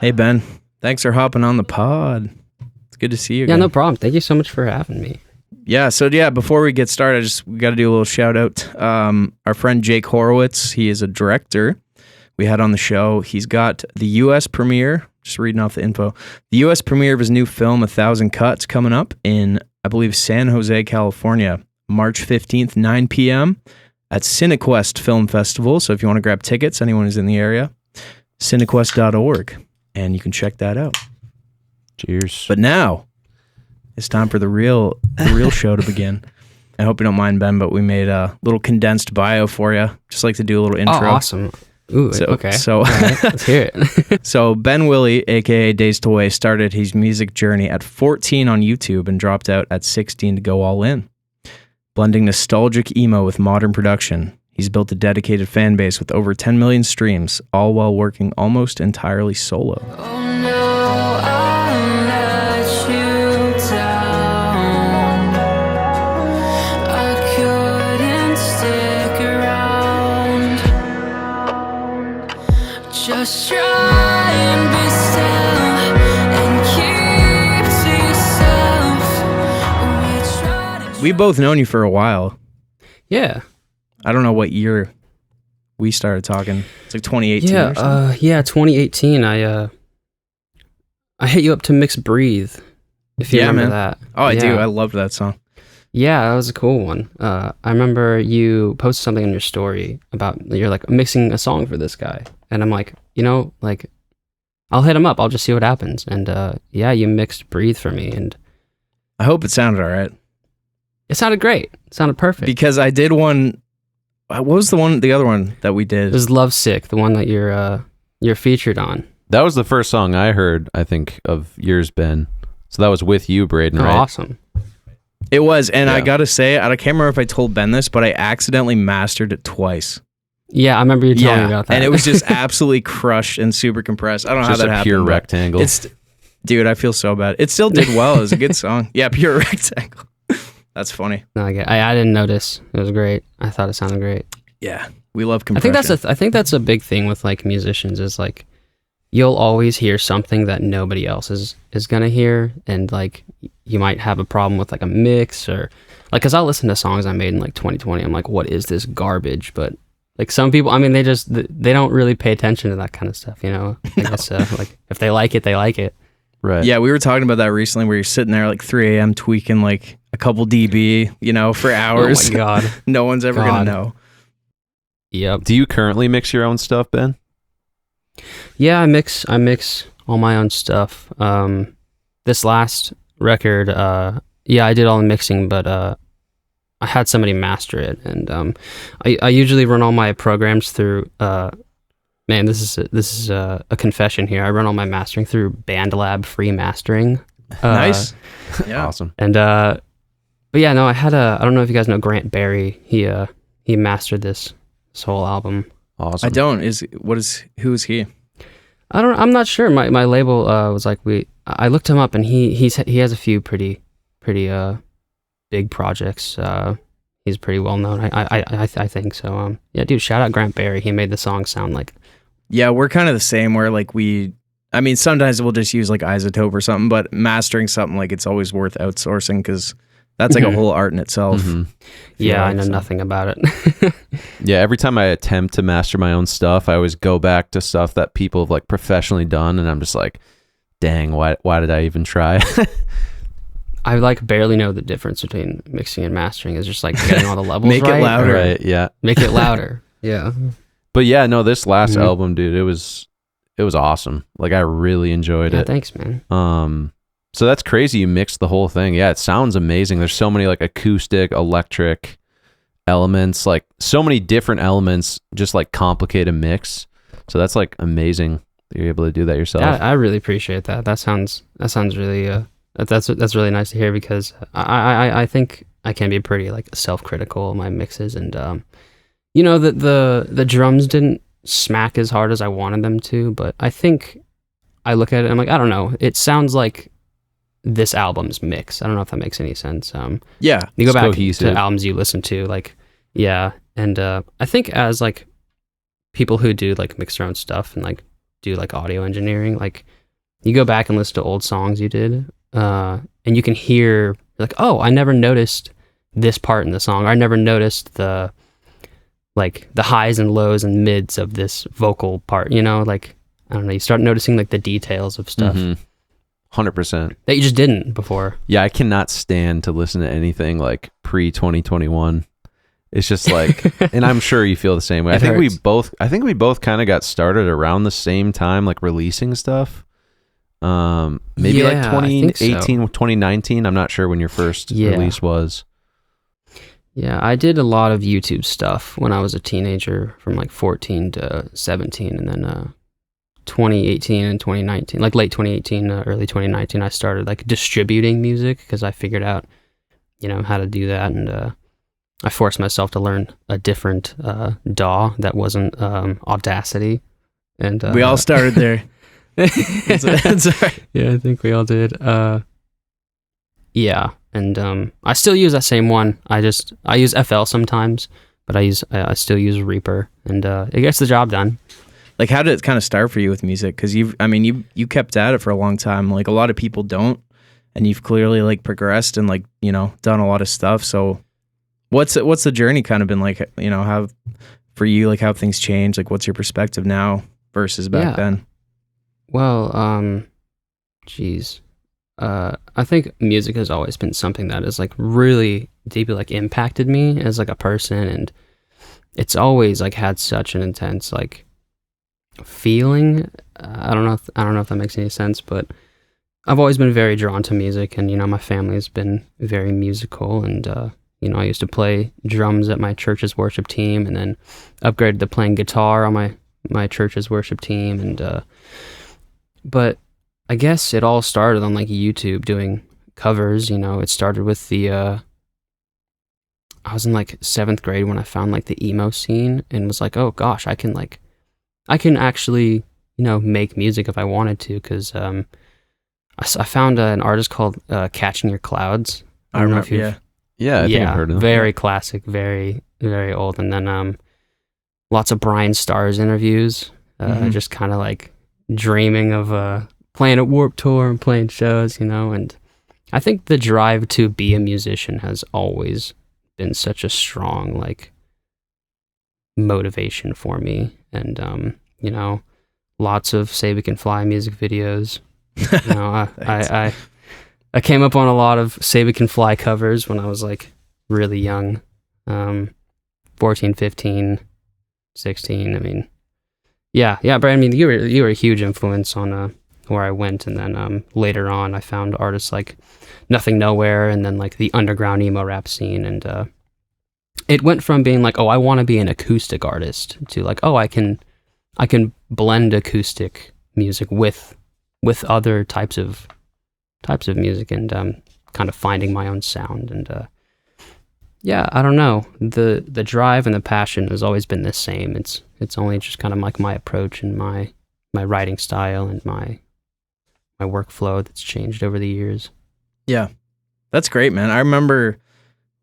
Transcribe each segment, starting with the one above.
Hey, Ben. Thanks for hopping on the pod. It's good to see you Yeah, again. no problem. Thank you so much for having me. Yeah, so before we get started, we got to do a little shout out. Our friend Jake Horowitz, he is a director we had on the show. He's got the U.S. premiere, just reading off the info, the U.S. premiere of his new film, 1,000 Cuts, coming up in, I believe, San Jose, California, March 15th, 9 p.m. at Cinequest Film Festival. So if you want to grab tickets, anyone who's in the area, cinequest.org, and you can check that out. Cheers. But now it's time for the real show to begin. I hope you don't mind, Ben, but we made a little condensed bio for you. Just like to do a little intro. Oh, awesome. Ooh, okay. So all right, let's hear it. So Ben Willey, aka Days to Waste, started his music journey at 14 on YouTube and dropped out at 16 to go all in. Blending nostalgic emo with modern production, he's built a dedicated fan base with over 10 million streams, all while working almost entirely solo. Oh no, I'll let you down. I couldn't stick around. Just try and be still and keep to yourself. We've both known you for a while. Yeah. I don't know what year we started talking. It's like 2018 or something. Yeah, 2018. I hit you up to Mix Breathe, if you remember that. Oh, I do. Yeah. I loved that song. Yeah, that was a cool one. I remember you posted something on your story about, you're like, mixing a song for this guy. And I'm like, I'll hit him up. I'll just see what happens. And yeah, you mixed Breathe for me. And I hope it sounded all right. it sounded great. It sounded perfect. Because I did one. What was the other one that we did? It was Lovesick, the one that you're featured on. That was the first song I heard, I think, of yours, Ben. So that was with you, Braden, right? Awesome. It was, and I Yeah. gotta say, I can't remember if I told Ben this, but I accidentally mastered it twice. Yeah, I remember you telling me about that. And it was just absolutely crushed and super compressed. I don't know Just how that a happened. pure but rectangle. Dude, I feel so bad. It still did well. It was a good song. Yeah, pure rectangle. That's funny. No, I didn't notice. It was great. I thought it sounded great. Yeah, we love I compression. think that's a big thing with like musicians is like you'll always hear something that nobody else is gonna hear, and like you might have a problem with like a mix or like, cause I'll listen to songs I made in like 2020. I'm like, what is this garbage? But like some people, I mean, they don't really pay attention to that kind of stuff, you know. I guess like if they like it, they like it. Right. Yeah, we were talking about that recently where you're sitting there like 3 a.m. tweaking like a couple dB, for hours. Oh my god. No one's ever going to know. Yep. Do you currently mix your own stuff, Ben? Yeah, I mix all my own stuff. This last record, I did all the mixing, but I had somebody master it, and I usually run all my programs through. Man, this is a confession here. I run all my mastering through BandLab free mastering. Nice. Yeah. Awesome. And but yeah, no, I don't know if you guys know Grant Barry. He mastered this whole album. Awesome. I don't. Who is he? I'm not sure. My label was like I looked him up, and he has a few pretty big projects. He's pretty well known. I think so. Yeah, dude, shout out Grant Barry. He made the song sound like. Yeah, we're kind of the same where like sometimes we'll just use like Isotope or something, but mastering something like it's always worth outsourcing because that's like a whole art in itself. Mm-hmm. Yeah, I like, know so. nothing about it. Yeah, every time I attempt to master my own stuff, I always go back to stuff that people have like professionally done, and I'm just like, dang, why did I even try? I like barely know the difference between mixing and mastering. Is just like getting all the levels Make it right. louder. Right, yeah. Make it louder. Yeah. But yeah, no, this last Mhm. album, dude, it was awesome. Like I really enjoyed Yeah, it. thanks, man. So that's crazy. You mixed the whole thing. Yeah, it sounds amazing. There's so many like acoustic, electric elements, like so many different elements, just like complicate a mix. So that's like amazing that you're able to do that yourself. Yeah, I really appreciate that. That sounds really that's really nice to hear because I think I can be pretty like self-critical in my mixes, and the drums didn't smack as hard as I wanted them to, but I think I look at it and I'm like, I don't know, it sounds like this album's mix. I don't know if that makes any sense. Yeah. You go It's back cohesive. to albums you listen to, like, yeah, and I think as like people who do like mix their own stuff and like do like audio engineering, like you go back and listen to old songs you did, and you can hear like, oh, I never noticed this part in the song. Or I never noticed the highs and lows and mids of this vocal part, like, I don't know, you start noticing like the details of stuff 100%. that you just didn't before. Yeah, I cannot stand to listen to anything like pre-2021. It's just like, and I'm sure you feel the same way. I think we both kind of got started around the same time, like releasing stuff. Maybe like 2018, 2019. I'm not sure when your first release was. Yeah, I did a lot of YouTube stuff when I was a teenager, from like 14 to 17, and then 2018 and 2019, like late 2018, early 2019, I started like distributing music because I figured out, how to do that, and I forced myself to learn a different DAW that wasn't Audacity, and we all started there. That's right. Yeah, I think we all did. Yeah, and I still use that same one. I use FL sometimes, but I still use Reaper, and it gets the job done. Like, how did it kind of start for you with music? Because you kept at it for a long time. Like, a lot of people don't, and you've clearly like progressed and like done a lot of stuff. So, what's the journey kind of been like? How for you, like, how have things changed? Like, what's your perspective now versus back then? Well, geez. I think music has always been something that has like really deeply like impacted me as like a person, and it's always like had such an intense like feeling. I don't know if that makes any sense, but I've always been very drawn to music, and my family has been very musical, and I used to play drums at my church's worship team, and then upgraded to playing guitar on my church's worship team, and but I guess it all started on like YouTube doing covers. It started with I was in like 7th grade when I found like the emo scene and was like, oh gosh, I can actually, make music if I wanted to. Cause, I found an artist called, Catching Your Clouds. I don't know if you've, I think I've heard of them. Very classic, very, very old. And then, lots of Brian Starr's interviews, just kind of like dreaming of, playing at Warped Tour and playing shows, and I think the drive to be a musician has always been such a strong like motivation for me, and lots of Say We Can Fly music videos. I came up on a lot of Say We Can Fly covers when I was like really young, 14, 15, 16. I mean, yeah, but I mean, you were a huge influence on where I went, and then later on I found artists like Nothing Nowhere, and then like the underground emo rap scene, and it went from being like, oh, I want to be an acoustic artist, to like, oh, I can blend acoustic music with other types of music, and kind of finding my own sound, and yeah, I don't know, the drive and the passion has always been the same. It's only just kind of like my approach and my writing style and my workflow that's changed over the years. Yeah, that's great, man. I remember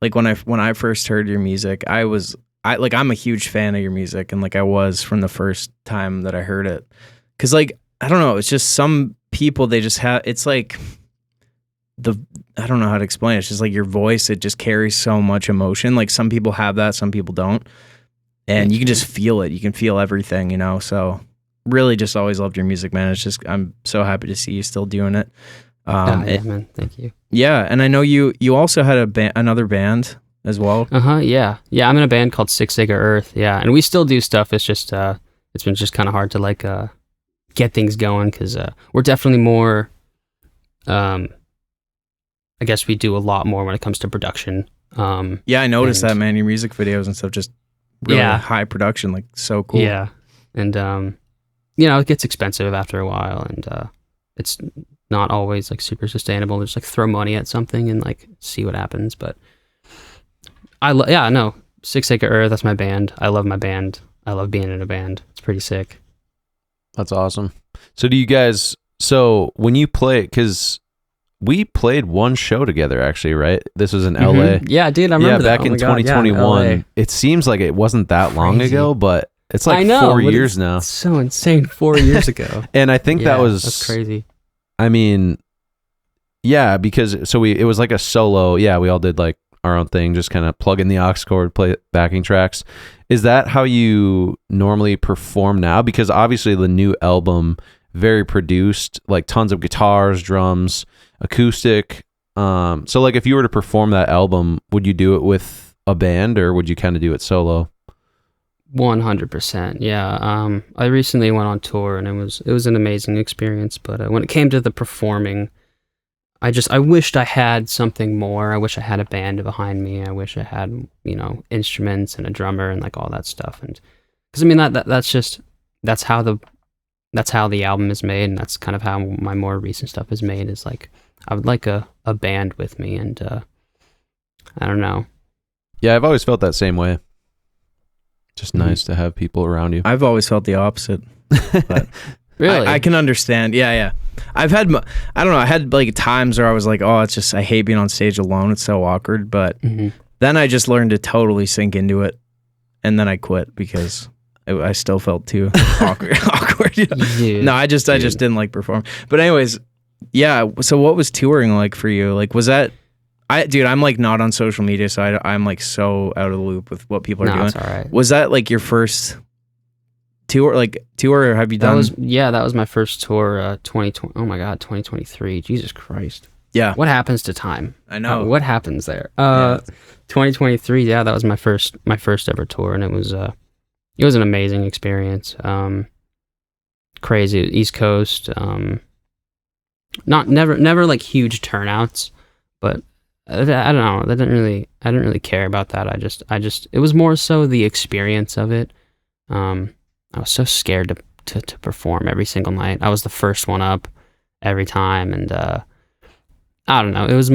like when I first heard your music, I'm a huge fan of your music, and like I was from the first time that I heard it. Cause like, I don't know, it's just some people, they just have, it's like I don't know how to explain it. It's just like your voice, it just carries so much emotion. Like some people have that, some people don't. And you can just feel it. You can feel everything, so really just always loved your music, man. It's just, I'm so happy to see you still doing it. Man, thank you. Yeah, and I know you also had another band as well. Yeah, I'm in a band called 6 Acre Earth. Yeah, and we still do stuff. It's just it's been just kind of hard to like get things going, because we're definitely more. I guess we do a lot more when it comes to production. Yeah, I noticed that, man. Your music videos and stuff, just really high production, like so cool. Yeah, and it gets expensive after a while, and it's not always like super sustainable. Just like throw money at something and like see what happens. But 6 Acre Earth, that's my band. I love my band. I love being in a band. It's pretty sick. That's awesome. So do you guys, when you play, because we played one show together actually, right? This was in LA. Yeah, dude, I remember that. Back in 2021. It seems like it wasn't that long ago, but it's like 4 years now. It's so insane, 4 years ago. And I think that's crazy. I mean, yeah, because it was like a solo. Yeah, we all did like our own thing, just kind of plug in the aux cord, play backing tracks. Is that how you normally perform now? Because obviously the new album, very produced, like tons of guitars, drums, acoustic. So like if you were to perform that album, would you do it with a band or would you kind of do it solo? 100%. Yeah. I recently went on tour and it was an amazing experience. But when it came to the performing, I wished I had something more. I wish I had a band behind me. I wish I had, instruments and a drummer and like all that stuff. And because I mean that's how the album is made, and that's kind of how my more recent stuff is made. Is like I would like a band with me, and I don't know. Yeah, I've always felt that same way. Just nice to have people around you. I've always felt the opposite. But Really? I can understand. Yeah. I had like times where I was like, oh, it's just, I hate being on stage alone. It's so awkward. But then I just learned to totally sink into it. And then I quit because I still felt too awkward. Dude, No, I just didn't like perform. But anyways, yeah. So what was touring like for you? Like, was that, I'm like not on social media, so I'm like so out of the loop with what people are doing. It's all right. Was that like your first tour, or have you done? That was my first tour, 2020. Oh my God, 2023. Jesus Christ. Yeah. What happens to time? I know. What happens there? Yeah. 2023. Yeah, that was my first ever tour, and it was an amazing experience. Crazy East Coast. Never like huge turnouts, but I don't know. I didn't really care about that. I just it was more so the experience of it. I was so scared to perform every single night. I was the first one up every time, and I don't know. It was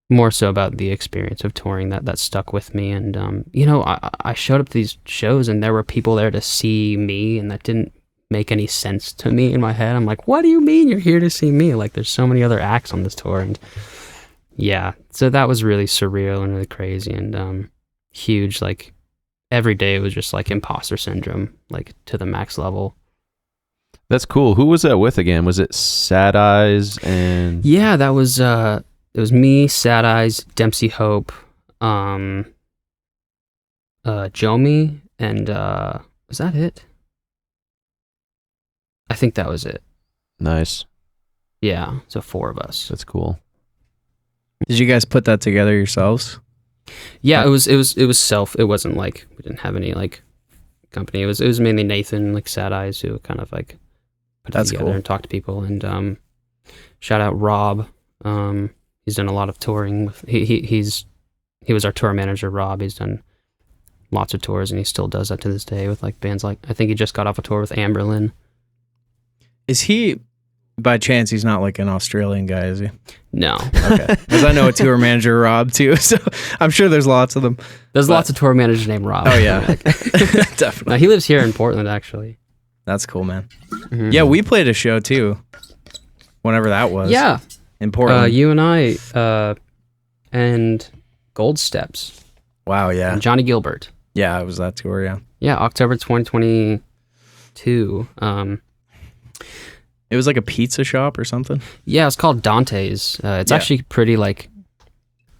more so about the experience of touring that stuck with me. And I showed up to these shows, and there were people there to see me, and that didn't make any sense to me in my head. I'm like, what do you mean you're here to see me? Like, there's so many other acts on this tour, and yeah. So that was really surreal and really crazy and huge. Like, every day it was just like imposter syndrome, like to the max level. That's cool. Who was that with again? Was it Sad Eyes and? Yeah, that was it was me, Sad Eyes, Dempsey Hope, Jomi, and was that it? I think that was it. Nice. Yeah, so 4 of us. That's cool. Did you guys put that together yourselves? Yeah, it was self. It wasn't like we didn't have any like company. It was mainly Nathan, like Sad Eyes, who kind of like put it together and talk to people. And shout out Rob. He's done a lot of touring. He was our tour manager, Rob. He's done lots of tours, and he still does that to this day with like bands like, I think he just got off a tour with Amberlin. Is he, by chance, he's not like an Australian guy, is he? No. Okay. Because I know a tour manager, Rob, too, so I'm sure there's lots of them. There's lots of tour managers named Rob. Oh, yeah. Definitely. No, he lives here in Portland, actually. That's cool, man. Mm-hmm. Yeah, we played a show, too, whenever that was. Yeah. In Portland. You and I and Gold Steps. Wow, yeah. And Johnny Gilbert. Yeah, it was that tour, yeah. Yeah, October 2022. It was like a pizza shop or something? Yeah, it's called Dante's. It's actually pretty like,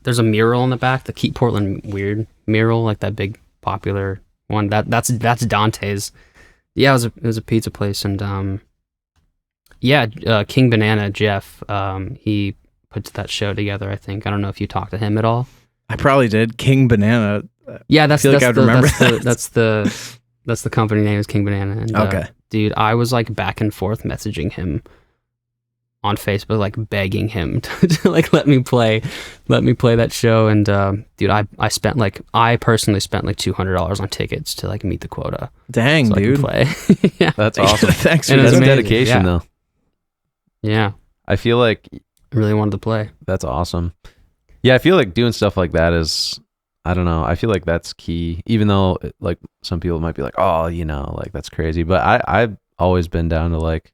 there's a mural in the back, the Keep Portland Weird mural, like that big popular one. That's Dante's. Yeah, it was a pizza place, and King Banana Jeff, he puts that show together. I think. I don't know if you talked to him at all. I probably did. King Banana. Yeah, that's the company name is King Banana. And, okay. Dude, I was like back and forth messaging him on Facebook, like begging him to like let me play that show. And dude, I personally spent like $200 on tickets to like meet the quota. Dang, so dude. I can play. Yeah. That's awesome. Thanks for And That's it's amazing. dedication, Yeah. though. Yeah, I feel like I really wanted to play. that's awesome. Yeah, I feel like doing stuff like that is, I don't know. I feel like that's key, even though like some people might be like, oh, like that's crazy. But I've always been down to like,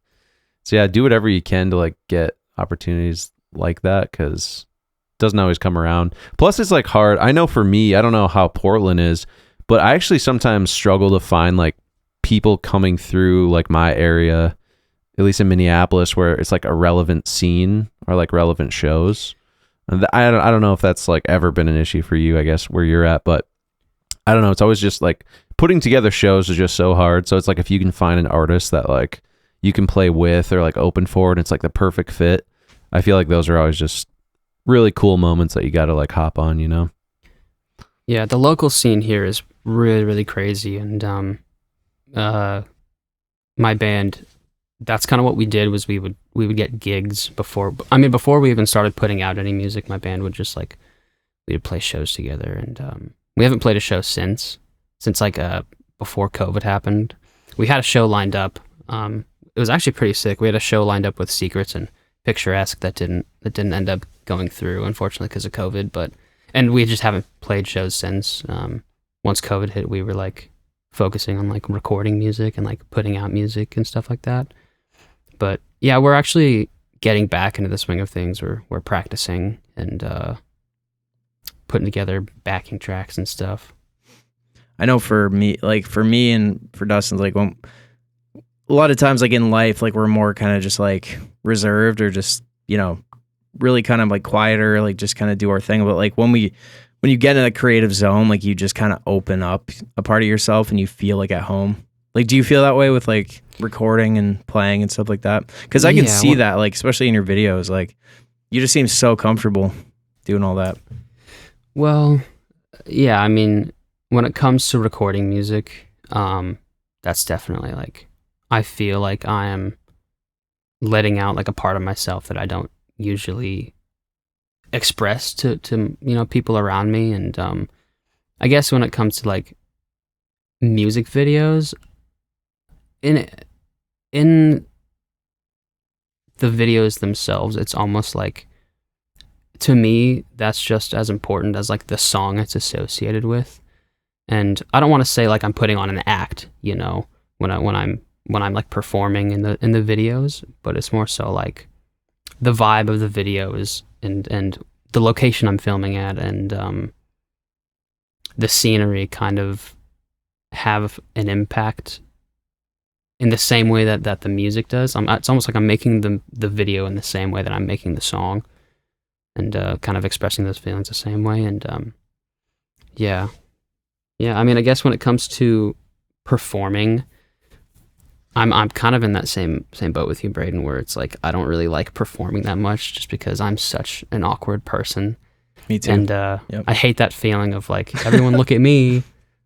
so yeah, do whatever you can to like get opportunities like that, because it doesn't always come around. Plus it's like hard. I know for me, I don't know how Portland is, but I actually sometimes struggle to find like people coming through like my area, at least in Minneapolis, where it's like a relevant scene or like relevant shows. And I don't know if that's like ever been an issue for you, I guess, where you're at, but I don't know. It's always just like putting together shows is just so hard. So it's like if you can find an artist that like you can play with or like open for, and it's like the perfect fit, I feel like those are always just really cool moments that you got to like hop on, you know? Yeah, the local scene here is really, really crazy. And my band, that's kind of what we did, was we would get gigs before we even started putting out any music. My band would just like, we would play shows together, and we haven't played a show since like before COVID happened. We had a show lined up. It was actually pretty sick. We had a show lined up with Secrets and Picturesque that didn't end up going through, unfortunately, because of COVID. And we just haven't played shows since. Once COVID hit, we were like focusing on like recording music and like putting out music and stuff like that. But yeah, we're actually getting back into the swing of things. We're practicing and putting together backing tracks and stuff. I know for me and for Dustin, like when a lot of times like in life, like we're more kind of just like reserved or just, you know, really kind of like quieter, like just kind of do our thing. But like when you get in a creative zone, like you just kind of open up a part of yourself and you feel like at home. Like, do you feel that way with like recording and playing and stuff like that? Because I can see that, like, especially in your videos, like you just seem so comfortable doing all that. Well, yeah, I mean, when it comes to recording music, that's definitely like, I feel like I am letting out like a part of myself that I don't usually express to you know, people around me. And I guess when it comes to like music videos, in the videos themselves, it's almost like, to me, that's just as important as like the song it's associated with. And I don't want to say like I'm putting on an act, you know, when I'm like performing in the videos, but it's more so like the vibe of the videos and the location I'm filming at and the scenery kind of have an impact in the same way that the music does. It's almost like I'm making the video in the same way that I'm making the song, and kind of expressing those feelings the same way. And yeah. I mean, I guess when it comes to performing, I'm kind of in that same boat with you, Braden, where it's like I don't really like performing that much just because I'm such an awkward person. Me too. And Yep. I hate that feeling of like, everyone look at me.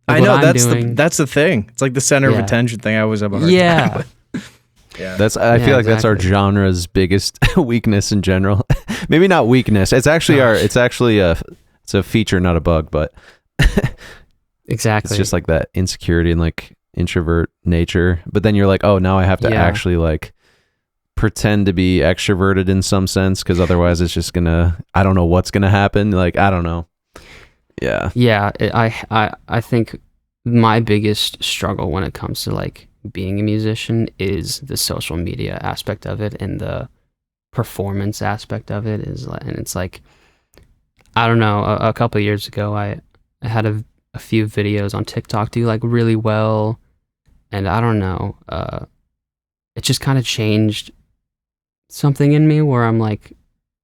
I know, doing. that's the thing. It's like the center of attention thing. I always have a hard time with. Yeah. I feel like that's our genre's biggest weakness in general. Maybe not weakness. It's actually it's a feature, not a bug, but exactly. It's just like that insecurity and like introvert nature. But then you're like, oh, now I have to actually like pretend to be extroverted in some sense, because otherwise it's just I don't know what's gonna happen. Like, I don't know. Yeah. Yeah. I think my biggest struggle when it comes to like being a musician is the social media aspect of it and the performance aspect of it and it's like, I don't know, a couple of years ago I had a few videos on TikTok do like really well, and I don't know, it just kind of changed something in me where I'm like,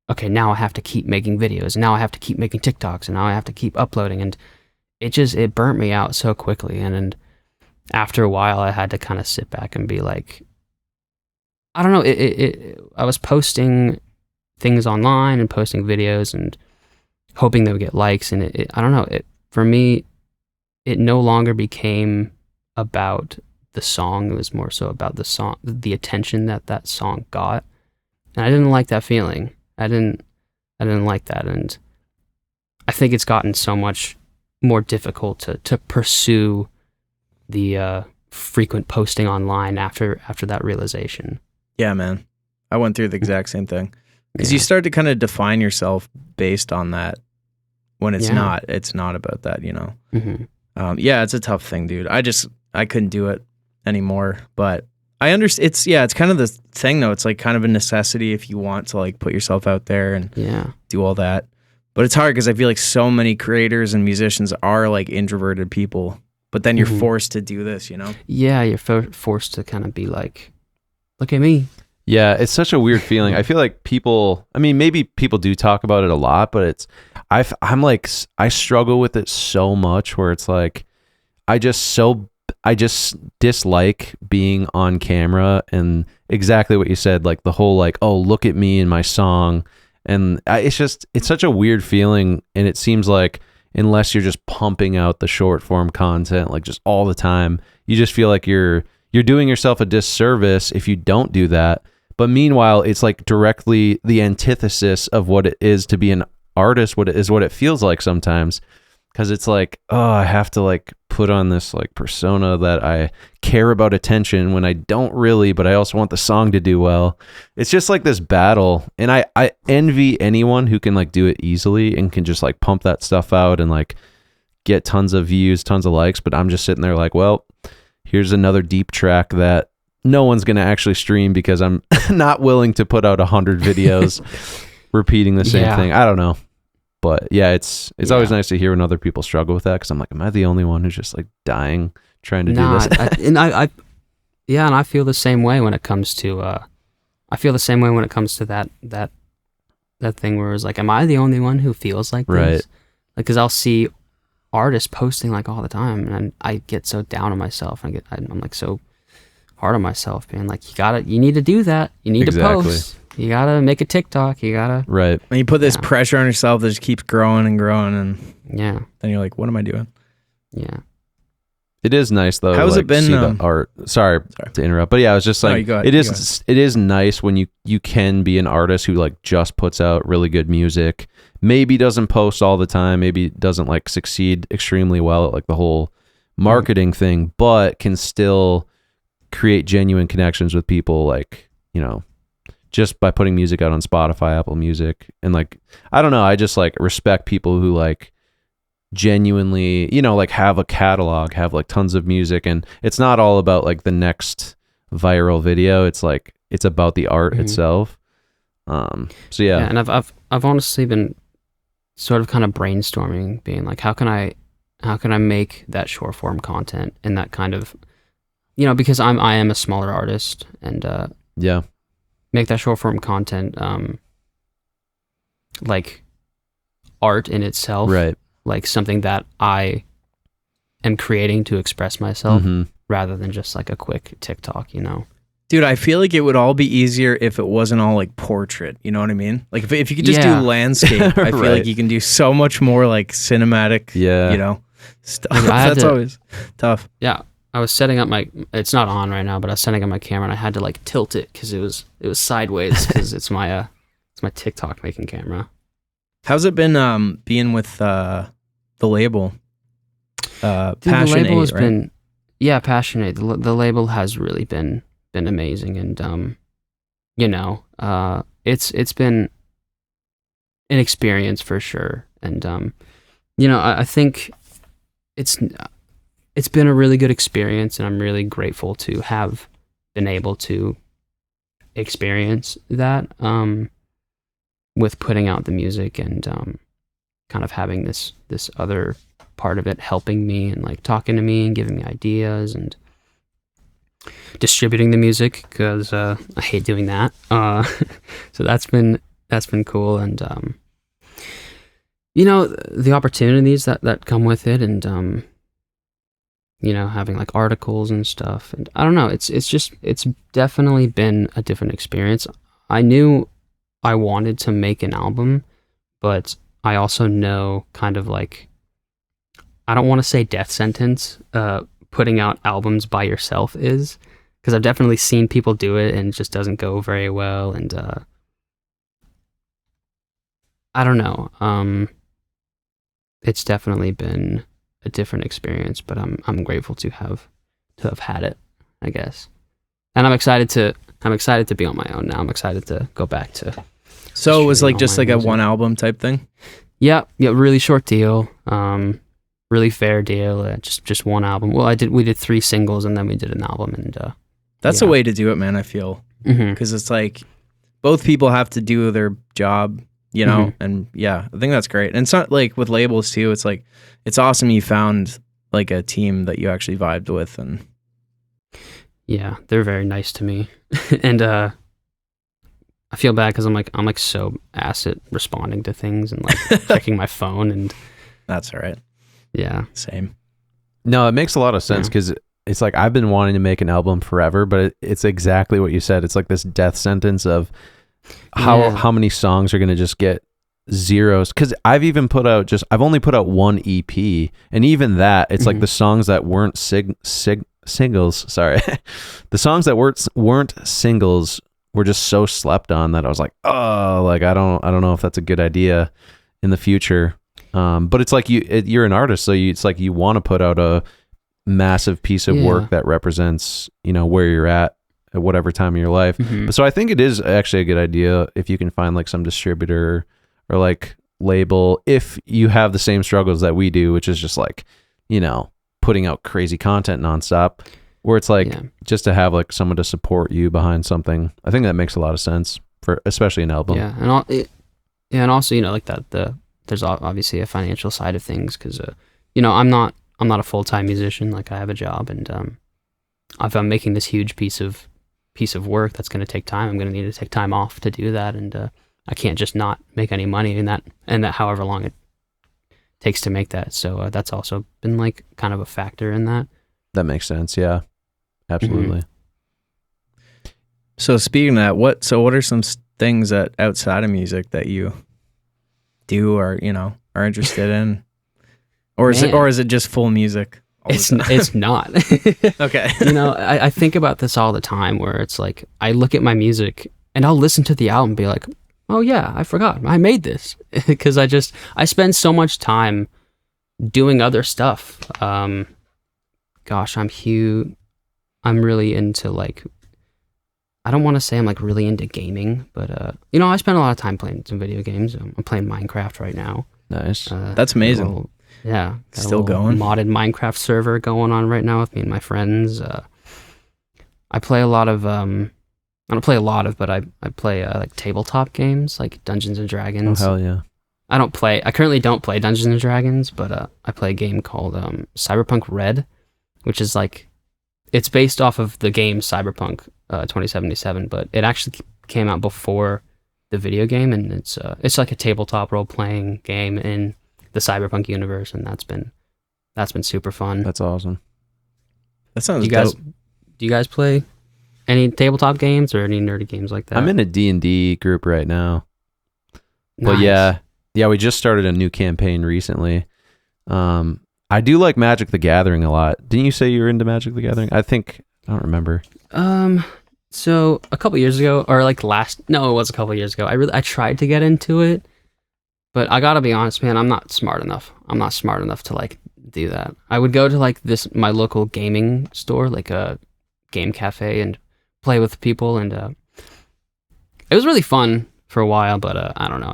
okay, now I have to keep making videos, and now I have to keep making TikToks, and now I have to keep uploading, and it burnt me out so quickly. And after a while, I had to kind of sit back and be like, I don't know, I was posting things online and posting videos and hoping they would get likes, and I don't know, for me, it no longer became about the song. It was more so about the song, the attention that song got, and I didn't like that feeling. I didn't like that, and I think it's gotten so much more difficult to pursue the frequent posting online after that realization. Yeah, man. I went through the exact same thing. Because you start to kind of define yourself based on that when it's not about that, you know? Mm-hmm. Yeah, it's a tough thing, dude. I couldn't do it anymore, but I understand. It's kind of the thing though. It's like kind of a necessity if you want to like put yourself out there and do all that. But it's hard because I feel like so many creators and musicians are like introverted people, but then you're forced to do this, you know? Yeah, you're forced to kind of be like, look at me. Yeah, it's such a weird feeling. I feel like people, I mean, maybe people do talk about it a lot, but I'm like, I struggle with it so much where it's like, I just dislike being on camera, and exactly what you said, like the whole like, oh, look at me in my song. And it's such a weird feeling. And it seems like unless you're just pumping out the short form content, like just all the time, you just feel like you're doing yourself a disservice if you don't do that. But meanwhile, it's like directly the antithesis of what it is to be an artist, what it feels like sometimes. Because it's like, oh, I have to like put on this like persona that I care about attention when I don't really, but I also want the song to do well. It's just like this battle. And I envy anyone who can like do it easily and can just like pump that stuff out and like get tons of views, tons of likes. But I'm just sitting there like, well, here's another deep track that no one's going to actually stream because I'm not willing to put out 100 videos repeating the same thing. I don't know. But yeah, it's always nice to hear when other people struggle with that, because I'm like, am I the only one who's just like dying trying to do this? I feel the same way when it comes to that thing where it's like, am I the only one who feels like this? Right. Like, because I'll see artists posting like all the time, and I get so down on myself, and I'm like so hard on myself, being like, you need to do that, you need to post. You gotta make a TikTok. You gotta right. And you put this pressure on yourself that just keeps growing and growing, and then you're like, "What am I doing?" Yeah, it is nice though. How's it been? See the art. Sorry to interrupt, but yeah, I was just like, it is nice when you can be an artist who like just puts out really good music. Maybe doesn't post all the time. Maybe doesn't like succeed extremely well at like the whole marketing thing, but can still create genuine connections with people. Like, you know, just by putting music out on Spotify, Apple Music. And like, I don't know, I just like respect people who like genuinely, you know, like have a catalog, have like tons of music, and it's not all about like the next viral video. It's like, it's about the art itself. So yeah. And I've honestly been sort of kind of brainstorming, being like, how can I make that short form content in that kind of, you know, because I am a smaller artist, and make that short form content like art in itself, right? Like something that I am creating to express myself, rather than just like a quick TikTok, you know. Dude, I feel like it would all be easier if it wasn't all like portrait. You know what I mean? Like if you could just do landscape, I feel like you can do so much more like cinematic, you know, stuff. That's always tough. Yeah. I was setting up it's not on right now, but I was setting up my camera, and I had to like tilt it because it was sideways, because it's my TikTok making camera. How's it been being with the label? Dude, Passion the label 8, has right? been Passion 8. The label has really been amazing, and you know, it's been an experience for sure, and you know, I think it's been a really good experience, and I'm really grateful to have been able to experience that with putting out the music, and kind of having this other part of it helping me, and like talking to me and giving me ideas, and distributing the music, because I hate doing that. So that's been cool, and you know, the opportunities that come with it, and you know, having like articles and stuff, and I don't know, it's definitely been a different experience. I knew I wanted to make an album, but I also know kind of like, I don't want to say death sentence putting out albums by yourself is, because I've definitely seen people do it and it just doesn't go very well, and I don't know, it's definitely been a different experience, but I'm grateful to have had it, I guess. And I'm excited to be on my own now. I'm excited to go back to. So it was like just like music. a one album type thing? Yeah, really short deal. Really fair deal. Just one album. Well, we did 3 singles, and then we did an album, and that's the way to do it, man, I feel. Because it's like both people have to do their job, you know, and yeah, I think that's great. And it's not like with labels too, it's like, it's awesome you found like a team that you actually vibed with, and yeah, they're very nice to me. And I feel bad because I'm like so ass at responding to things and like checking my phone and That's all right. yeah. Same. No, it makes a lot of sense Yeah. because it's like I've been wanting to make an album forever, but it's exactly what you said. It's like this death sentence of Yeah. how many songs are going to just get zeros. Because I've only put out one EP, and even that, it's like the songs that weren't singles. Sorry, the songs that weren't singles were just so slept on that I was like, oh, like I don't know if that's a good idea in the future. But it's like you're an artist, so it's like you want to put out a massive piece of work that represents, where you're at whatever time of your life. But so I think it is actually a good idea if you can find like some distributor or like label, if you have the same struggles that we do, which is just like, putting out crazy content nonstop, where it's like just to have like someone to support you behind something. I think that makes a lot of sense for especially an album. Yeah, and also like that there's obviously a financial side of things because I'm not a full-time musician. Like I have a job, and if I'm making this huge piece of work that's going to take time, I'm going to need to take time off to do that, and I can't just not make any money in that however long it takes to make that. So that's also been like kind of a factor in that. That makes sense. Yeah, absolutely. So speaking of that, what are some things that outside of music that you do or are interested in, or is it just full music? It's not. Okay. I think about this all the time where it's like I look at my music and I'll listen to the album and be like, oh yeah, I forgot I made this because I spend so much time doing other stuff. Gosh, I'm really into like, I don't want to say I'm like really into gaming, but I spend a lot of time playing some video games. I'm playing Minecraft right now. Nice. That's amazing. Got Still a going. modded Minecraft server going on right now with me and my friends. I play a lot of I don't play a lot of, but I play like tabletop games like Dungeons and Dragons. Oh hell yeah. I currently don't play Dungeons and Dragons, but I play a game called Cyberpunk Red, which is like, it's based off of the game Cyberpunk 2077, but it actually came out before the video game, and it's like a tabletop role playing game in the Cyberpunk universe, and that's been super fun. That's awesome. That sounds dope. Do you guys play any tabletop games or any nerdy games like that? I'm in a D&D group right now. But Nice. yeah, we just started a new campaign recently. I do like Magic the Gathering a lot. Didn't you say you were into Magic the Gathering? I don't remember. So a couple years ago, or like it was a couple years ago. I tried to get into it, but I gotta be honest, man, I'm not smart enough. I'm not smart enough to like do that. I would go to like my local gaming store, like a game cafe, and play with people, and it was really fun for a while, but I don't know.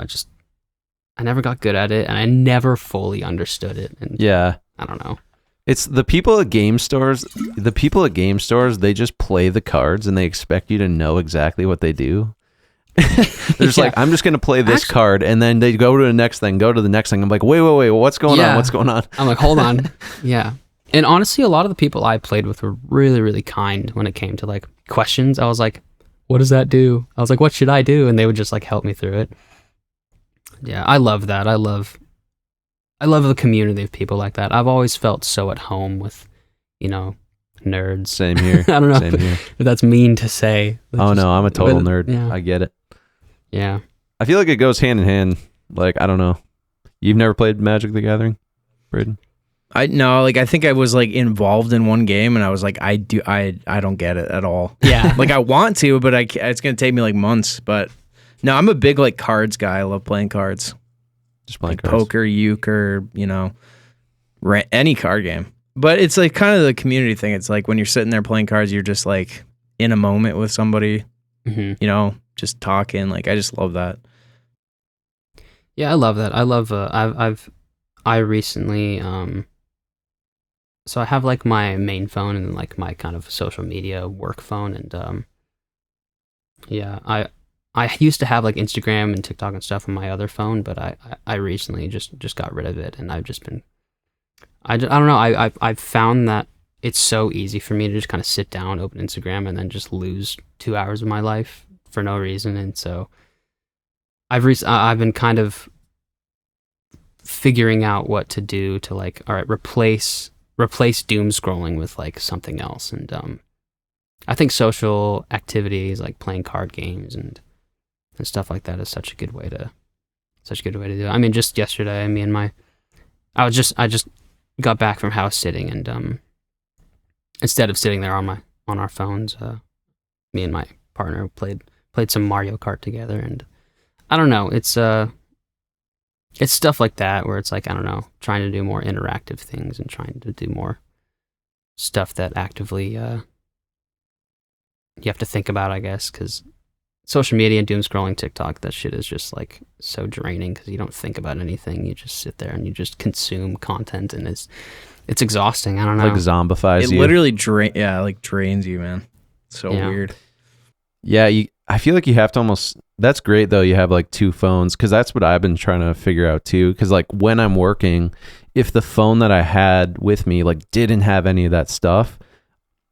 I never got good at it, and I never fully understood it. And Yeah. I don't know. It's the people at game stores. The people at game stores, they just play the cards and they expect you to know exactly what they do. They're just like, I'm just going to play this card, and then they go to the next thing, go to the next thing. I'm like, wait, what's going on? What's going on? I'm like, hold on. Yeah. And honestly, a lot of the people I played with were really, really kind when it came to like questions. I was like, what does that do? I was like, what should I do? And they would just like help me through it. Yeah, I love that. I love the community of people like that. I've always felt so at home with, nerds. Same here. I don't know Same here. if that's mean to say. Oh no, I'm a total nerd. Yeah. I get it. Yeah. I feel like it goes hand in hand. Like, I don't know. You've never played Magic the Gathering, Braden? I think I was like involved in one game, and I was like, I don't get it at all. Yeah. Like I want to, but it's gonna take me like months. But no, I'm a big like cards guy. I love playing cards. Just playing Like cards. poker, euchre, any card game. But it's like kind of the community thing. It's like when you're sitting there playing cards, you're just like in a moment with somebody, just talking. Like I just love that. Yeah, I love that. I love I recently so I have like my main phone and like my kind of social media work phone, and I used to have like Instagram and TikTok and stuff on my other phone, but I recently just got rid of it, and I've just been I don't know, I've found that it's so easy for me to just kind of sit down, open Instagram, and then just lose 2 hours of my life for no reason. And so I've been kind of figuring out what to do to like, all right, replace doom scrolling with like something else. And I think social activities like playing card games and stuff like that is such a good way to do it. I mean, just yesterday, I just got back from house sitting, and instead of sitting there on our phones, me and my partner played some Mario Kart together. And I don't know, it's stuff like that where it's like, I don't know, trying to do more interactive things and trying to do more stuff that actively you have to think about, I guess, because social media and doom scrolling TikTok, that shit is just like so draining because you don't think about anything. You just sit there and you just consume content, and it's exhausting. I don't know. Like zombifies It you. literally drains you, man. So Yeah. weird. Yeah, I feel like you have to almost. That's great though. You have like two phones, because that's what I've been trying to figure out too. Because like when I'm working, if the phone that I had with me like didn't have any of that stuff,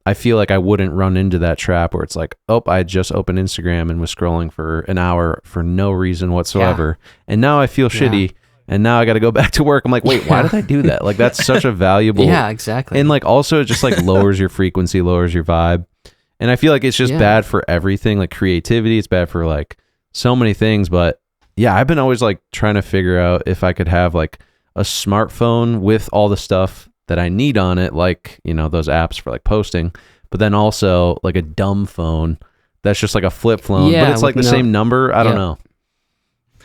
I feel like I wouldn't run into that trap where it's like, oh, I just opened Instagram and was scrolling for an hour for no reason whatsoever, and now I feel shitty, and now I got to go back to work. I'm like, wait, why did I do that? Like that's such a valuable. Yeah, exactly. And like also it just like lowers your frequency, lowers your vibe. And I feel like it's just bad for everything, like creativity. It's bad for like so many things. But yeah, I've been always like trying to figure out if I could have like a smartphone with all the stuff that I need on it, like, you know, those apps for like posting, but then also like a dumb phone that's just like a flip phone, but it's like the same number. I don't know.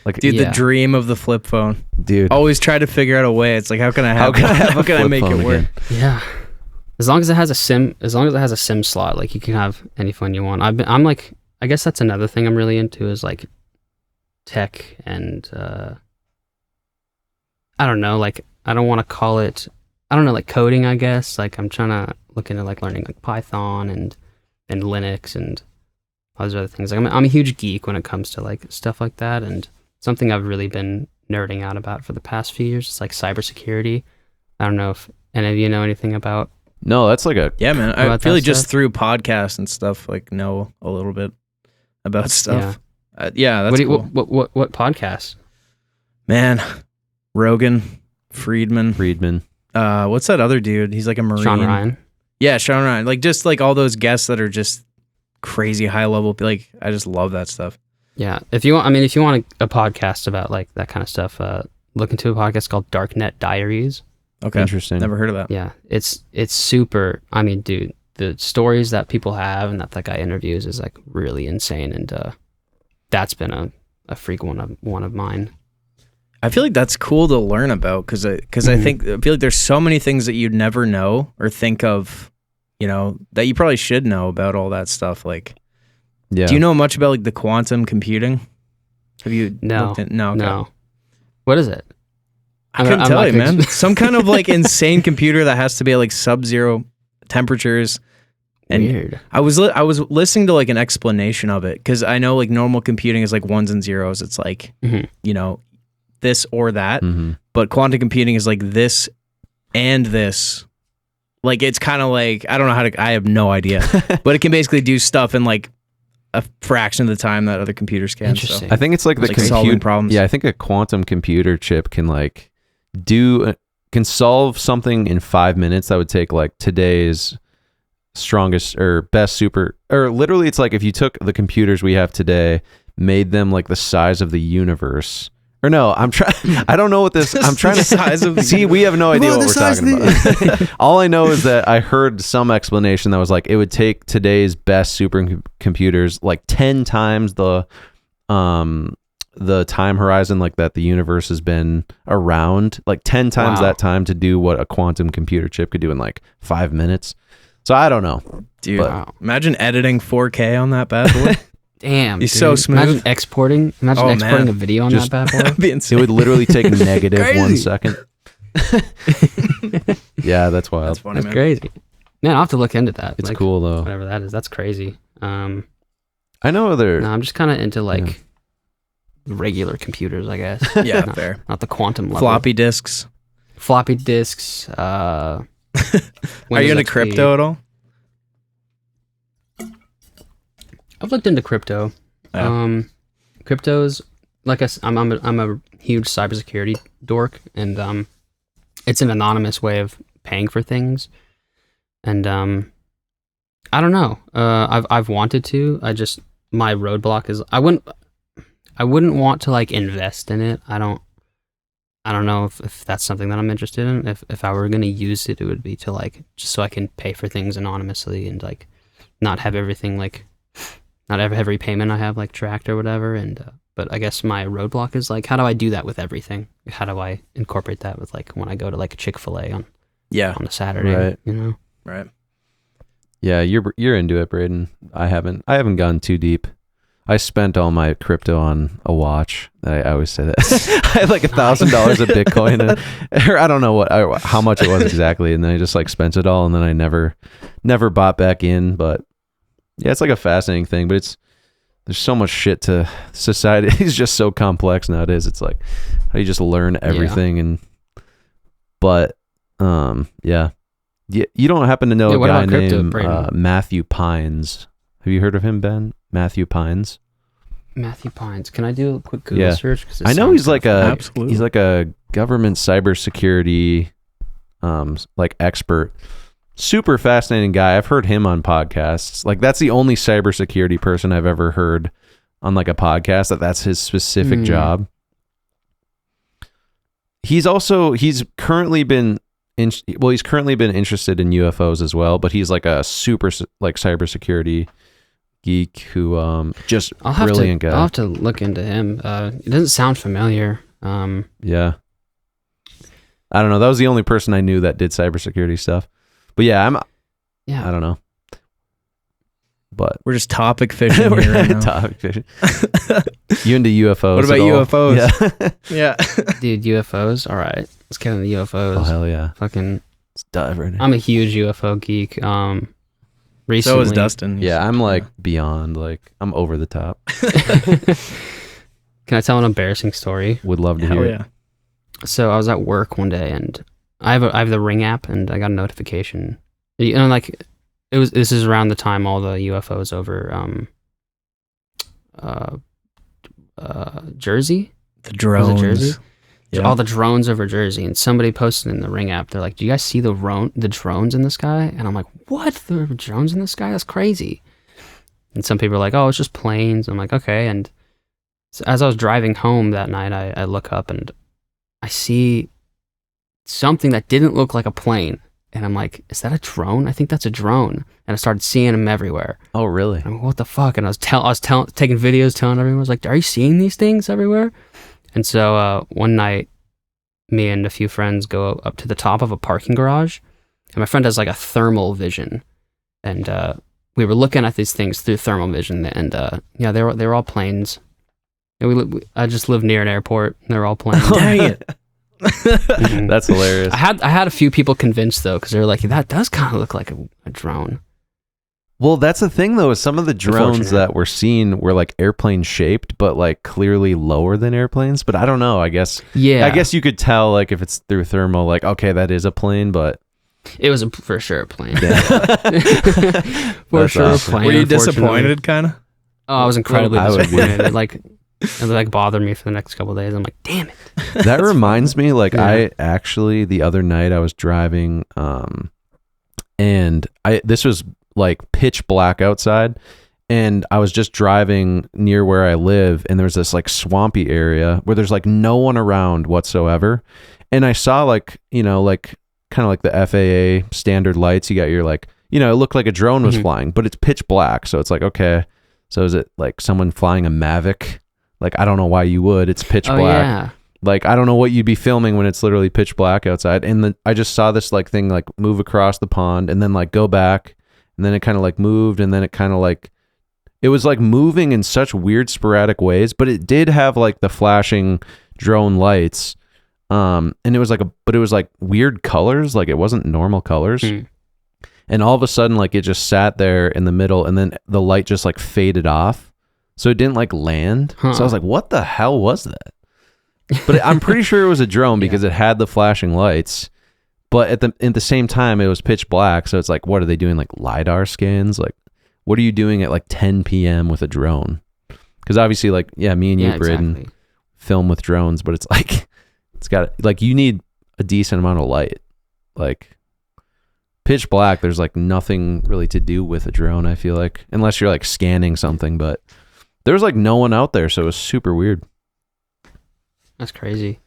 Like, Dude, the dream of the flip phone. Dude, Always try to figure out a way. It's like, how can I have how can I make it work? Yeah. As long as it has a SIM slot, like you can have any phone you want. I'm like, I guess that's another thing I'm really into is like tech and I don't know, like I don't want to call it, I don't know, like coding, I guess. Like I'm trying to look into like learning like Python and Linux and all those other things. Like I'm a huge geek when it comes to like stuff like that, and something I've really been nerding out about for the past few years is like cybersecurity. I don't know if any of you know anything about. No, that's like a Yeah, man. I About feel that like just stuff? through podcasts and stuff, like know a little bit about stuff. Yeah, that's What, do you, cool. what podcast? Man, Rogan, Friedman. What's that other dude? He's like a Marine. Sean Ryan. Yeah, Sean Ryan. Like just like all those guests that are just crazy high level. Like I just love that stuff. Yeah, if you want a podcast about like that kind of stuff, look into a podcast called Darknet Diaries. Okay, Interesting. Never heard of that. Yeah, it's super. I mean, dude, the stories that people have and that guy interviews is like really insane, and that's been a freak one of mine. I feel like that's cool to learn about because I feel like there's so many things that you'd never know or think of, you know, that you probably should know about all that stuff. Like, Yeah. do you know much about like the quantum computing? Have you? No, looked in? No. Okay. no. What is it? I couldn't I'm tell not you, gonna- man. Some kind of like insane computer that has to be at like sub-zero temperatures. And Weird. I was listening to like an explanation of it because I know like normal computing is like ones and zeros. It's like you know, this or that. Mm-hmm. But quantum computing is like this and this. Like it's kind of like I don't know how to. I have no idea, but it can basically do stuff in like a fraction of the time that other computers can. Interesting. So. I think it's like It's like solving problems. Yeah, I think a quantum computer chip can like can solve something in 5 minutes that would take like today's strongest or best super, or literally it's like if you took the computers we have today, made them like the size of the universe. Or no, I don't know what this. I'm trying to size of the see. We have no idea what we're talking about. All I know is that I heard some explanation that was like it would take today's best supercomputers like 10 times the time horizon like that the universe has been around, like 10 times that time to do what a quantum computer chip could do in like 5 minutes. So I don't know, Dude, Wow. imagine editing 4K on that bad boy. Damn, He's dude. so smooth. Imagine exporting Oh, man. a video on Just- that bad boy. That'd be it insane. would literally take negative Crazy. 1 second. Yeah, that's wild. That's funny, That's man. crazy. Man, I'll have to look into that. It's like, cool though. Whatever that is, that's crazy. I know other. No, I'm just kind of into like regular computers, I guess. Yeah, not, fair. not the quantum level. Floppy disks. Floppy disks. Are you into crypto at all? I've looked into crypto. Yeah. Cryptos, like I'm a huge cybersecurity dork, and it's an anonymous way of paying for things, and I don't know. I've wanted to. My roadblock is I wouldn't want to like invest in it. I don't know if that's something that I'm interested in. If I were gonna use it, it would be to like just so I can pay for things anonymously and like not have everything like not every payment I have like tracked or whatever. And but I guess my roadblock is like, how do I do that with everything? How do I incorporate that with like when I go to like a Chick-fil-A on a Saturday? Right. You know. Right. Yeah, you're into it, Braden. I haven't gone too deep. I spent all my crypto on a watch. I always say that. I had like $1,000 of Bitcoin, or I don't know how much it was exactly, and then I just like spent it all, and then I never bought back in. But yeah, it's like a fascinating thing. But there's so much shit to society. It's just so complex nowadays. It's like how do you just learn everything but yeah. You don't happen to know a guy named Matthew Pines? Have you heard of him, Ben? Matthew Pines. Matthew Pines. Can I do a quick Google search? I know he's like a government cybersecurity like expert. Super fascinating guy. I've heard him on podcasts. Like that's the only cybersecurity person I've ever heard on like a podcast that's his specific job. He's currently been interested in UFOs as well, but he's like a super like cybersecurity geek who just brilliant guy. I'll have to look into him. It doesn't sound familiar. Yeah. I don't know. That was the only person I knew that did cybersecurity stuff. But yeah, I don't know. But we're just topic fishing here right now. Topic fishing. You into UFOs? What about UFOs? Yeah. Dude, UFOs. All right, let's get into UFOs. Oh hell yeah! Fucking, let's dive right in. I'm a huge UFO geek. Recently, so is Dustin. Yeah, I'm like beyond. Like I'm over the top. Can I tell an embarrassing story? Would love to hear. Yeah. So I was at work one day, and I have the Ring app, and I got a notification. You know, like this is around the time all the UFOs over Jersey. The drones. Was it Jersey? Yeah. All the drones over Jersey, and somebody posted in the Ring app. They're like, "Do you guys see the drones in the sky?" And I'm like, "What? The drones in the sky? That's crazy." And some people are like, "Oh, it's just planes." I'm like, "Okay." And so as I was driving home that night, I look up and I see something that didn't look like a plane. And I'm like, is that a drone? I think that's a drone. And I started seeing them everywhere. Oh, really? I'm like, what the fuck? And I was taking videos, telling everyone, I was like, are you seeing these things everywhere? And so one night, me and a few friends go up to the top of a parking garage. And my friend has like a thermal vision. And we were looking at these things through thermal vision. And yeah, they were all planes. And I just live near an airport. And they're all planes. Dang it. That's hilarious. I had a few people convinced though, because they're like, that does kind of look like a drone. Well, that's the thing though, is some of the drones that we're seeing were like airplane shaped, but like clearly lower than airplanes. But I don't know. I guess you could tell like if it's through thermal, like okay, that is a plane, but it was for sure a plane. Yeah. For sure awesome. A plane. Were you disappointed, kind of? Oh, I was incredibly disappointed. It like bothered me for the next couple of days. I'm like, damn it. That reminds me, like I actually the other night I was driving, and this was like pitch black outside, and I was just driving near where I live, and there's this like swampy area where there's like no one around whatsoever, and I saw like, you know, like kind of like the FAA standard lights. You got your like, you know, it looked like a drone was flying, but it's pitch black, so it's like, okay, so is it like someone flying a Mavic? Like, I don't know why you would. It's pitch black. Yeah. Like, I don't know what you'd be filming when it's literally pitch black outside. And I just saw this like thing like move across the pond and then like go back, and then it kind of like moved, and then it kind of like, it was like moving in such weird sporadic ways, but it did have like the flashing drone lights. And it was like but it was like weird colors. Like it wasn't normal colors. And all of a sudden, like it just sat there in the middle, and then the light just like faded off. So it didn't like land. So I was like, what the hell was that? But I'm pretty sure it was a drone because it had the flashing lights. But at the same time, it was pitch black. So it's like, what are they doing? Like LiDAR scans? Like, what are you doing at like 10 p.m. with a drone? Because obviously, like, yeah, me and you, Yeah, Braden, exactly. film with drones, but it's like, it's got, like, you need a decent amount of light. Like, pitch black, there's like nothing really to do with a drone, I feel like, unless you're like scanning something, but there's like no one out there, so it was super weird. That's crazy.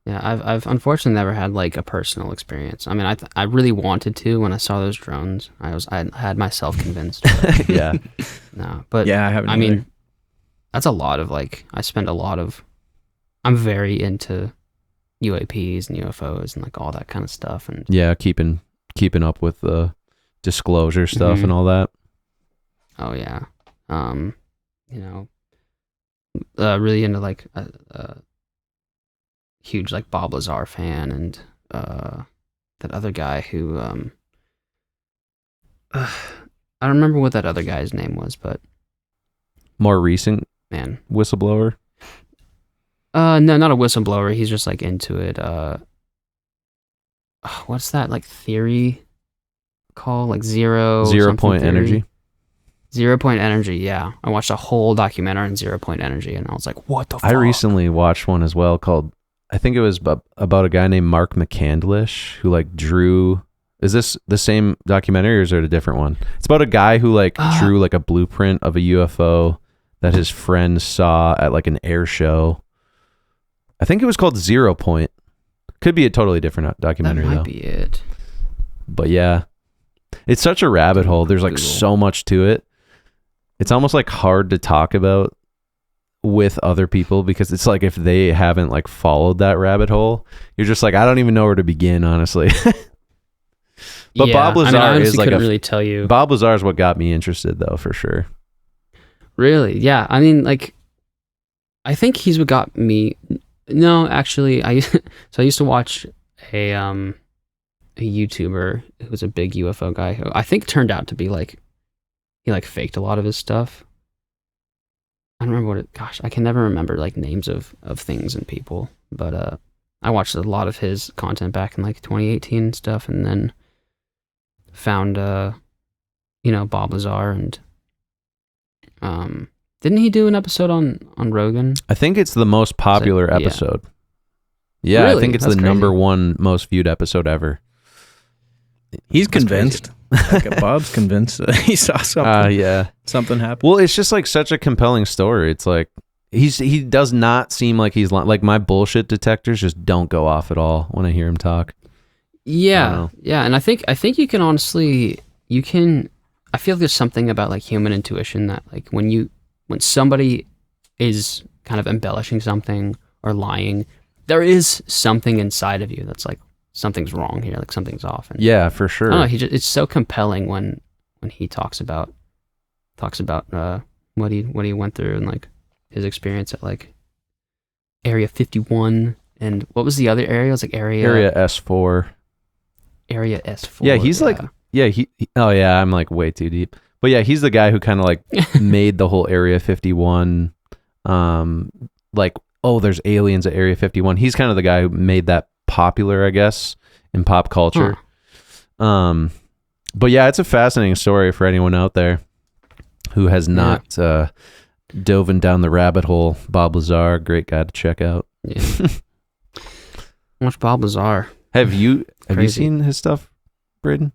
Yeah, I've unfortunately never had like a personal experience. I mean, I really wanted to when I saw those drones. I had myself convinced. But Yeah. no, but Yeah, I haven't. I either. mean, that's a lot of like. I'm very into UAPs and UFOs and like all that kind of stuff. And Yeah, keeping up with the disclosure stuff and all that. oh yeah, you know, really into like huge like Bob Lazar fan and that other guy who I don't remember what that other guy's name was, but More recent man, whistleblower. no, not a whistleblower. He's just like into it. What's that like theory called? Like zero something Point theory? energy. 0 Point Energy. Yeah, I watched a whole documentary on 0 Point Energy, and I was like, "What the fuck?" I recently watched one as well called, I think it was about a guy named Mark McCandlish who like drew. Is this the same documentary or is it a different one? It's about a guy who like drew like a blueprint of a UFO that his friend saw at like an air show. I think it was called 0 Point. Could be a totally different That documentary might though. be it. But yeah, it's such a rabbit hole. There's like Google. so much to it. It's almost like hard to talk about with other people because it's like if they haven't like followed that rabbit hole, you're just like, I don't even know where to begin, honestly. But Yeah, Bob Lazar I honestly is like couldn't really tell you. Bob Lazar is what got me interested though, for sure. Really? Yeah. I mean, like, I think he's what got me. No, actually, I used to watch a YouTuber who was a big UFO guy who I think turned out to be like he like faked a lot of his stuff. I don't remember what it. Gosh, I can never remember like names of things and people. But I watched a lot of his content back in like 2018 and stuff, and then found Bob Lazar and didn't he do an episode on Rogan? I think it's the most popular yeah. episode. Yeah, Really? I think it's That's the crazy. number one most viewed episode ever. he's That's convinced. Like, Bob's convinced that he saw something. Yeah. Something happened. Well, it's just like such a compelling story. It's like he does not seem like he's like my bullshit detectors just don't go off at all when I hear him talk. Yeah, yeah, and I think you can honestly I feel there's something about like human intuition that like when somebody is kind of embellishing something or lying, there is something inside of you that's like something's wrong here, like something's off. And Yeah, for sure. I don't know, it's so compelling when he talks about what he went through and like his experience at like Area 51 and what was the other area? It was like Area S4. Area S4. Yeah, he's like, oh yeah, I'm like way too deep. But yeah, he's the guy who kind of like made the whole Area 51, like, oh, there's aliens at Area 51. He's kind of the guy who made that popular, I guess, in pop culture. But yeah, it's a fascinating story for anyone out there who has not dove down the rabbit hole. Bob Lazar, great guy to check out. Yeah. Watch Bob Lazar. Have you Crazy. seen his stuff, Braden?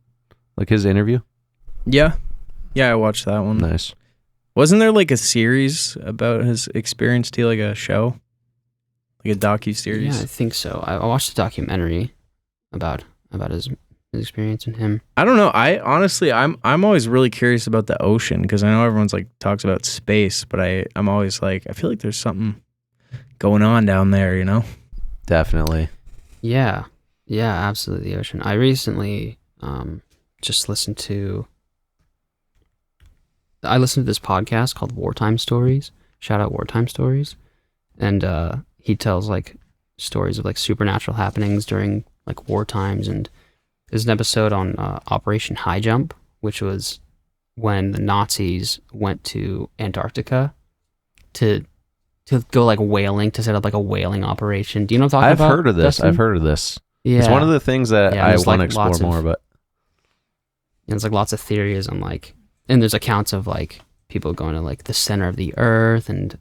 Like his interview? Yeah, I watched that one. Nice. Wasn't there like a series about his experience too, like a show, like a docu-series? Yeah, I think so. I watched a documentary about his experience and him. I don't know. I honestly, I'm always really curious about the ocean because I know everyone's like talks about space, but I'm always like, I feel like there's something going on down there, you know? Definitely. Yeah, absolutely. The ocean. I recently just listened to this podcast called Wartime Stories. Shout out Wartime Stories, and he tells like stories of like supernatural happenings during like war times. And there's an episode on Operation High Jump, which was when the Nazis went to Antarctica to go like whaling, to set up like a whaling operation. Do you know what I'm talking about? I've heard of this. Dustin? I've heard of this. Yeah. It's one of the things that Yeah, I there's, want to like, explore lots of- more, but And there's like lots of theories on like, and there's accounts of like people going to like the center of the earth and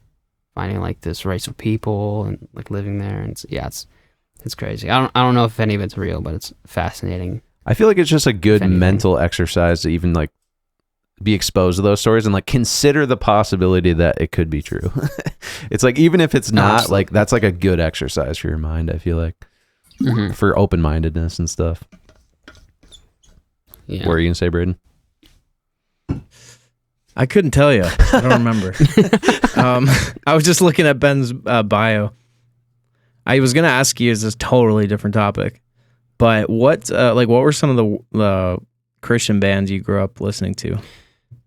finding like this race of people and like living there, and it's crazy. I don't know if any of it's real, but it's fascinating. I feel like it's just a good anything. mental exercise to even like be exposed to those stories and like consider the possibility that it could be true. It's like, even if it's not, absolutely. like that's like a good exercise for your mind, I feel like, for open-mindedness and stuff. Yeah. What are you gonna say, Braden? I couldn't tell you. I don't remember. I was just looking at Ben's bio. I was gonna ask you, is this totally different topic, but what were some of the Christian bands you grew up listening to?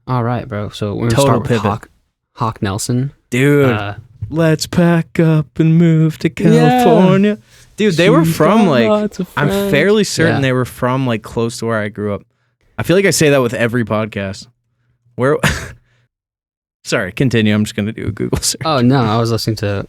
All right, bro. So we're gonna Total start with pivot. Hawk Nelson. Dude, let's pack up and move to California. Dude, they were from like, I'm fairly certain they were from like close to where I grew up. I feel like I say that with every podcast. Where? Sorry, continue. I'm just gonna do a Google search. Oh no, I was listening to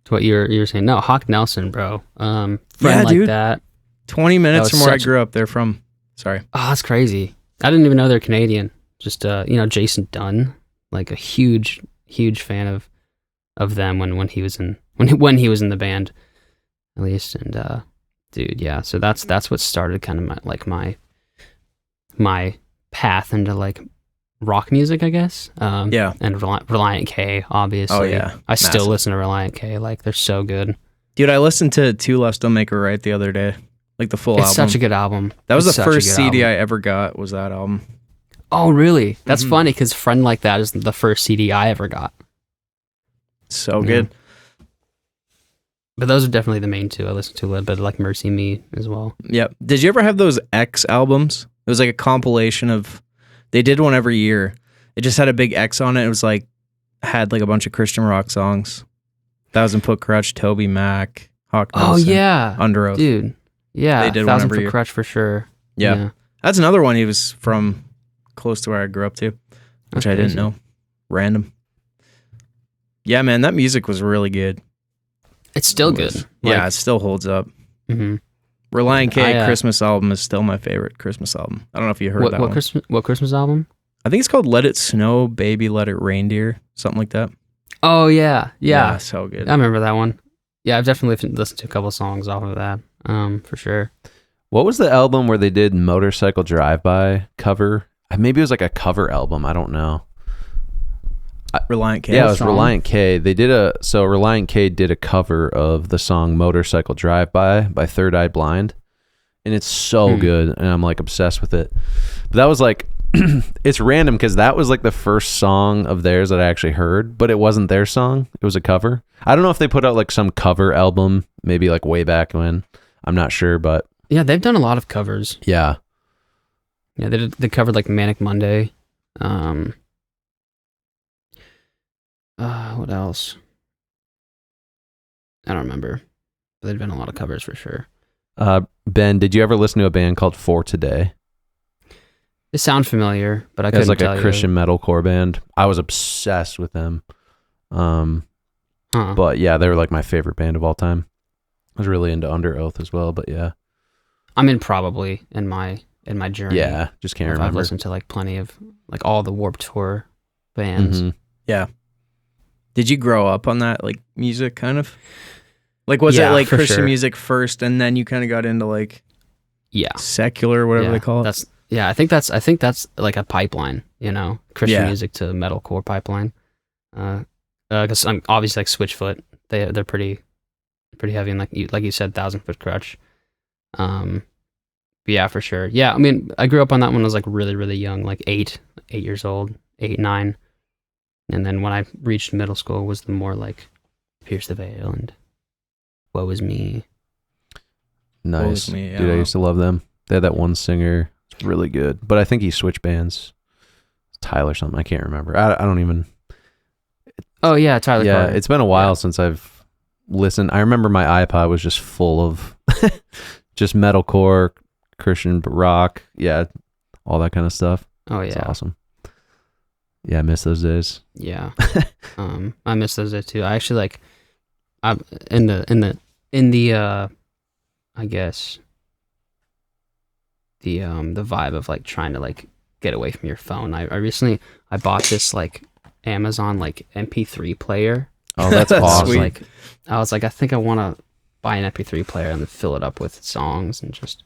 what you were saying. No, Hawk Nelson, bro. Friend like dude. that. 20 minutes was from where I such- grew up. They're from. Sorry. Oh, that's crazy. I didn't even know they're Canadian. Just Jason Dunn, like a huge fan of them when he was in the band, at least. And dude, yeah. So that's what started kind of my path into like rock music, I guess. Yeah. And Reliant K, obviously. Oh, yeah. I still Massive. listen to Reliant K. Like, they're so good. Dude, I listened to Two Left Don't Make a Right the other day. Like the full It's album. such a good album. That was It's the such a first good CD album. I ever got, was that album. Oh, really? That's Mhm. funny, because Friend Like That is the first CD I ever got. So Yeah. good. But those are definitely the main two. I listened to a little bit of like Mercy Me as well. Yep. Did you ever have those X albums? It was like a compilation of, they did one every year. It just had a big X on it. It was like, had like a bunch of Christian rock songs. 1,000 Foot Crutch, Toby Mac, Hawk Oh, Nelson, yeah. Under Oath. Dude. Yeah. They did one 1,000 every Foot year. Crutch for sure. Yeah. That's another one he was from close to where I grew up to, which That's I didn't crazy. know. Random. Yeah, man, that music was really good. It's still good. Yeah, it still holds up. Mm-hmm. Reliant K I, Christmas album is still my favorite Christmas album. I don't know if you heard that one. What Christmas album? I think it's called Let It Snow, Baby Let It Reindeer, something like that. Oh, yeah. Yeah. So good. I remember that one. Yeah, I've definitely listened to a couple songs off of that, for sure. What was the album where they did Motorcycle Drive-By cover? Maybe it was like a cover album. I don't know. Reliant K. Yeah, it was song? Reliant K. Reliant K did a cover of the song Motorcycle Drive-By by Third Eye Blind. And it's so good. And I'm like obsessed with it. But that was like, it's random because that was like the first song of theirs that I actually heard, but it wasn't their song. It was a cover. I don't know if they put out like some cover album, maybe like way back when. I'm not sure, but Yeah, they've done a lot of covers. yeah. Yeah, they covered like Manic Monday. What else? I don't remember. But they've done a lot of covers for sure. Ben, did you ever listen to a band called For Today? They sound familiar, but I It couldn't was like tell a you. Christian metalcore band. I was obsessed with them. Huh. But yeah, they were like my favorite band of all time. I was really into Under Oath as well, but yeah. I'm in probably in my journey. Yeah, just can't I've remember. listened to like plenty of like all the Warped Tour bands. Mhm. Yeah. Did you grow up on that like music kind of? Like was it Yeah, like for Christian sure. music first and then you kind of got into like Yeah. secular, whatever Yeah, they call it? I think that's like a pipeline, Christian Yeah. music to metalcore pipeline. Because I'm obviously like Switchfoot, they're pretty heavy, and like you said, 1,000 Foot Crutch. But yeah, for sure. Yeah, I mean, I grew up on that when I was like really, really young, like 8 years old, 8, 9, and then when I reached middle school was the more like Pierce the Veil and Woe Is Me. Nice. Me, yeah. Dude, I used to love them. They had that one singer. It's really good. But I think he switched bands. Tyler something. I can't remember. I don't even. Oh yeah, Tyler Yeah, Carter. it's been a while since I've listened. I remember my iPod was just full of just metalcore, Christian rock. Yeah, all that kind of stuff. Oh It's yeah. awesome. Yeah, I miss those days. Yeah. I miss those days too. I actually like I'm in the I guess the vibe of like trying to like get away from your phone. I recently I bought this like Amazon like MP3 player. Oh, that's That's awesome. sweet. I was like, I think I want to buy an MP3 player and then fill it up with songs and just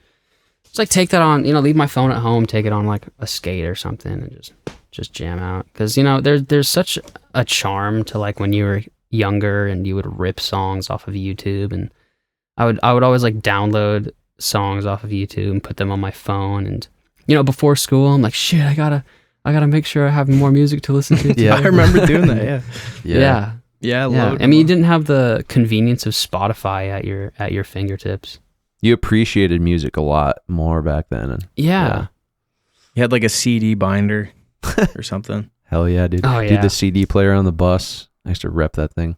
like take that on, leave my phone at home, take it on like a skate or something and just jam out. Because, there's such a charm to like when you were younger and you would rip songs off of YouTube, and I would always like download songs off of YouTube and put them on my phone, and before school I'm like, shit, I gotta make sure I have more music to listen to. Yeah. I remember doing that. Yeah. Yeah. Yeah. I mean, you didn't have the convenience of Spotify at your fingertips. You appreciated music a lot more back then. And Yeah. You had like a CD binder or something. hell yeah, dude. Oh, Dude, yeah. the CD player on the bus. I used to rep that thing.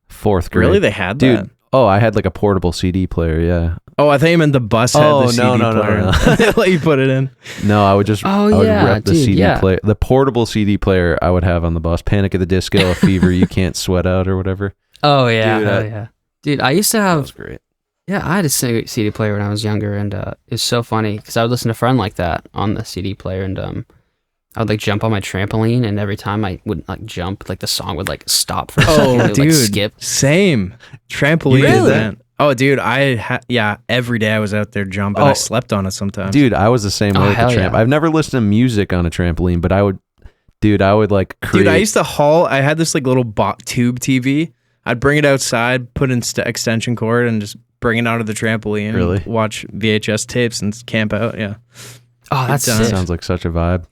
4th grade. Really? They had Dude. that? Oh, I had like a portable CD player. Yeah. Oh, I thought you meant the bus had Oh, the CD no. player. They let you put it in. No, I would just Oh, I would yeah, rep the dude, CD yeah. player, the portable CD player I would have on the bus. Panic at the Disco, A Fever You Can't Sweat Out or whatever. Oh yeah. Dude, Oh yeah. Dude, I used to That was have great. I had a CD player when I was younger, and it was so funny because I would listen to Friend like that on the CD player, and I would like jump on my trampoline, and every time I would like jump, like the song would like stop for a second, it would, dude. like skip. Same. Trampoline. Really? Event. Oh, dude. Every day I was out there jumping. I slept on it sometimes. Dude, I was the same Oh, way with the hell tramp. yeah. I've never listened to music on a trampoline, but I would like create. Dude, I used to I had this like little tube TV. I'd bring it outside, put in extension cord, and just bring it out of the trampoline. Really? And watch VHS tapes and camp out. Yeah. Oh, that's It sick. Sounds like such a vibe.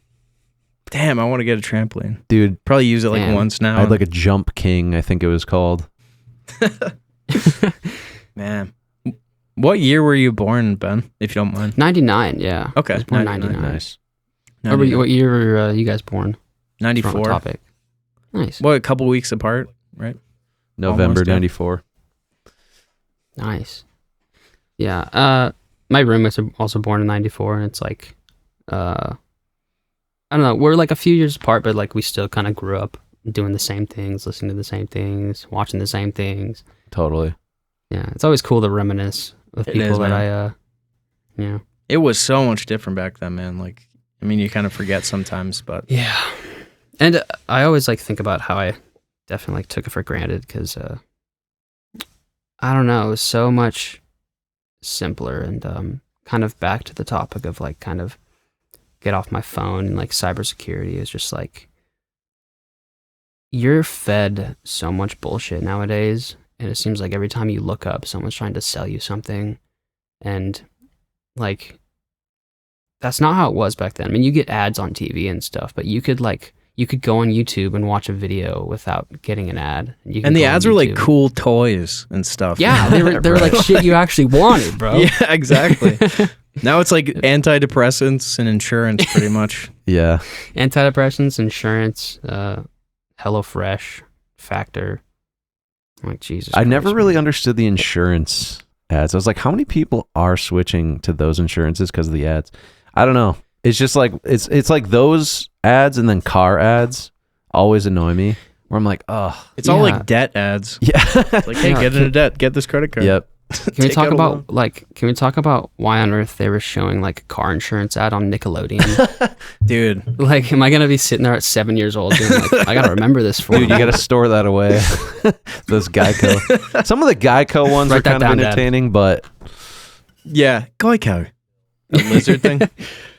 Damn, I want to get a trampoline. Dude, Probably use it like Damn. once now. I had like a Jump King, I think it was called. Man. What year were you born, Ben, if you don't mind? 99, yeah. Okay, I was born 99. 99. Nice. What year were you guys born? Wrong 94. topic. Nice. What, a couple weeks apart, right? November Almost, yeah. 94. Nice. Yeah. My roommates are also born in 94, and it's like, I don't know, we're like a few years apart, but like we still kind of grew up doing the same things, listening to the same things, watching the same things. Totally. Yeah. It's always cool to reminisce with It people is, that man. yeah. It was so much different back then, man. Like, I mean, you kind of forget sometimes, but Yeah. And I always like think about how I definitely like took it for granted because I don't know, it was so much simpler, and kind of back to the topic of like kind of get off my phone and like cybersecurity is just like you're fed so much bullshit nowadays, and it seems like every time you look up someone's trying to sell you something, and like that's not how it was back then. I mean, you get ads on TV and stuff, but you could go on YouTube and watch a video without getting an ad. You and the go on ads were like YouTube. cool toys and stuff. Yeah, they were like shit you actually wanted, bro. Yeah, exactly. Now it's like antidepressants and insurance, pretty much. Yeah. Antidepressants, insurance, HelloFresh, Factor. I'm like, Jesus. I never Christ, really man. understood the insurance ads. I was like, how many people are switching to those insurances because of the ads? I don't know. It's just like it's like those ads and then car ads always annoy me. Where I'm like, oh, It's all Yeah. like debt ads. yeah. Like, hey, Yeah. get into debt. Get this credit card. Yep. Can we Take talk out a about loan. can we talk about why on earth they were showing like a car insurance ad on Nickelodeon? Dude. Like, am I gonna be sitting there at 7 years old being like, I gotta remember this for Dude, you got to store that away. Those Geico. Some of the Geico ones Write are that kind of down, Dad. entertaining, but Yeah. Geico. The lizard thing.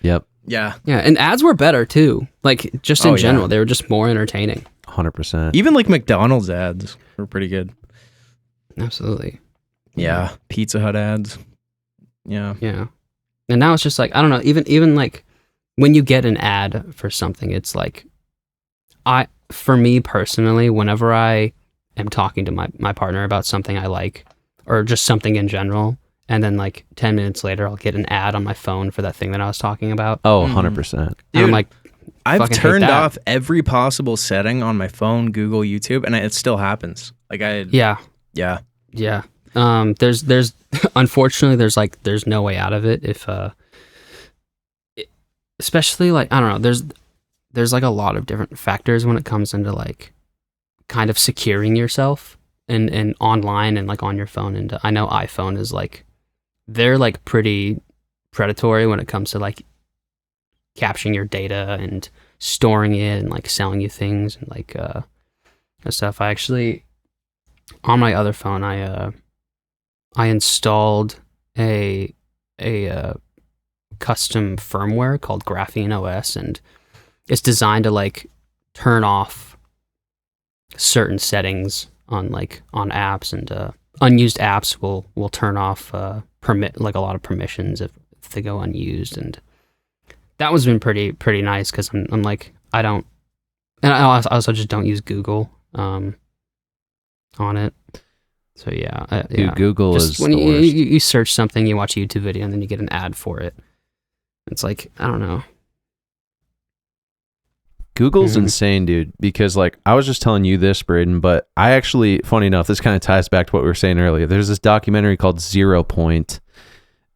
yep, Yeah. Yeah, and ads were better too. Like just in Oh, yeah. general, they were just more entertaining. 100%. Even like McDonald's ads were pretty good. Absolutely. Yeah. Pizza Hut ads. Yeah. Yeah. And now it's just like, I don't know, even like when you get an ad for something, it's like for me personally, whenever I am talking to my partner about something I like or just something in general, and then like 10 minutes later I'll get an ad on my phone for that thing that I was talking about. Oh, Mhm. 100%. And Dude, I'm like, I've fucking hate turned that. off every possible setting on my phone, Google, YouTube, and it still happens. Like yeah. yeah. Yeah. There's unfortunately there's no way out of it if especially like, I don't know, there's like a lot of different factors when it comes into like kind of securing yourself and online and like on your phone, and I know iPhone is like they're like pretty predatory when it comes to like capturing your data and storing it and like selling you things and like stuff. I actually on my other phone, I installed a custom firmware called Graphene OS, and it's designed to like turn off certain settings on apps, and unused apps will turn off permit like a lot of permissions if they go unused, and that one's been pretty nice because I'm like I don't, and I also just don't use Google on it. So yeah, Dude, Google just is when the worst. you search something, you watch a YouTube video, and then you get an ad for it. It's like, I don't know. Google's Mhm. insane, dude, because like I was just telling you this, Braden, but I actually, funny enough, this kind of ties back to what we were saying earlier. There's this documentary called 0 Point,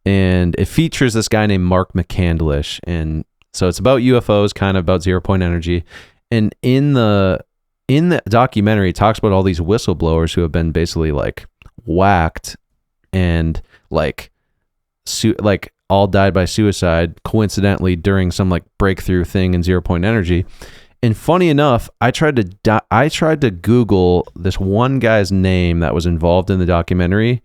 and it features this guy named Mark McCandlish, and so it's about UFOs, kind of about 0 point energy. And in the documentary, it talks about all these whistleblowers who have been basically like whacked and like all died by suicide coincidentally during some like breakthrough thing in 0 point energy. And funny enough, I tried to Google this one guy's name that was involved in the documentary,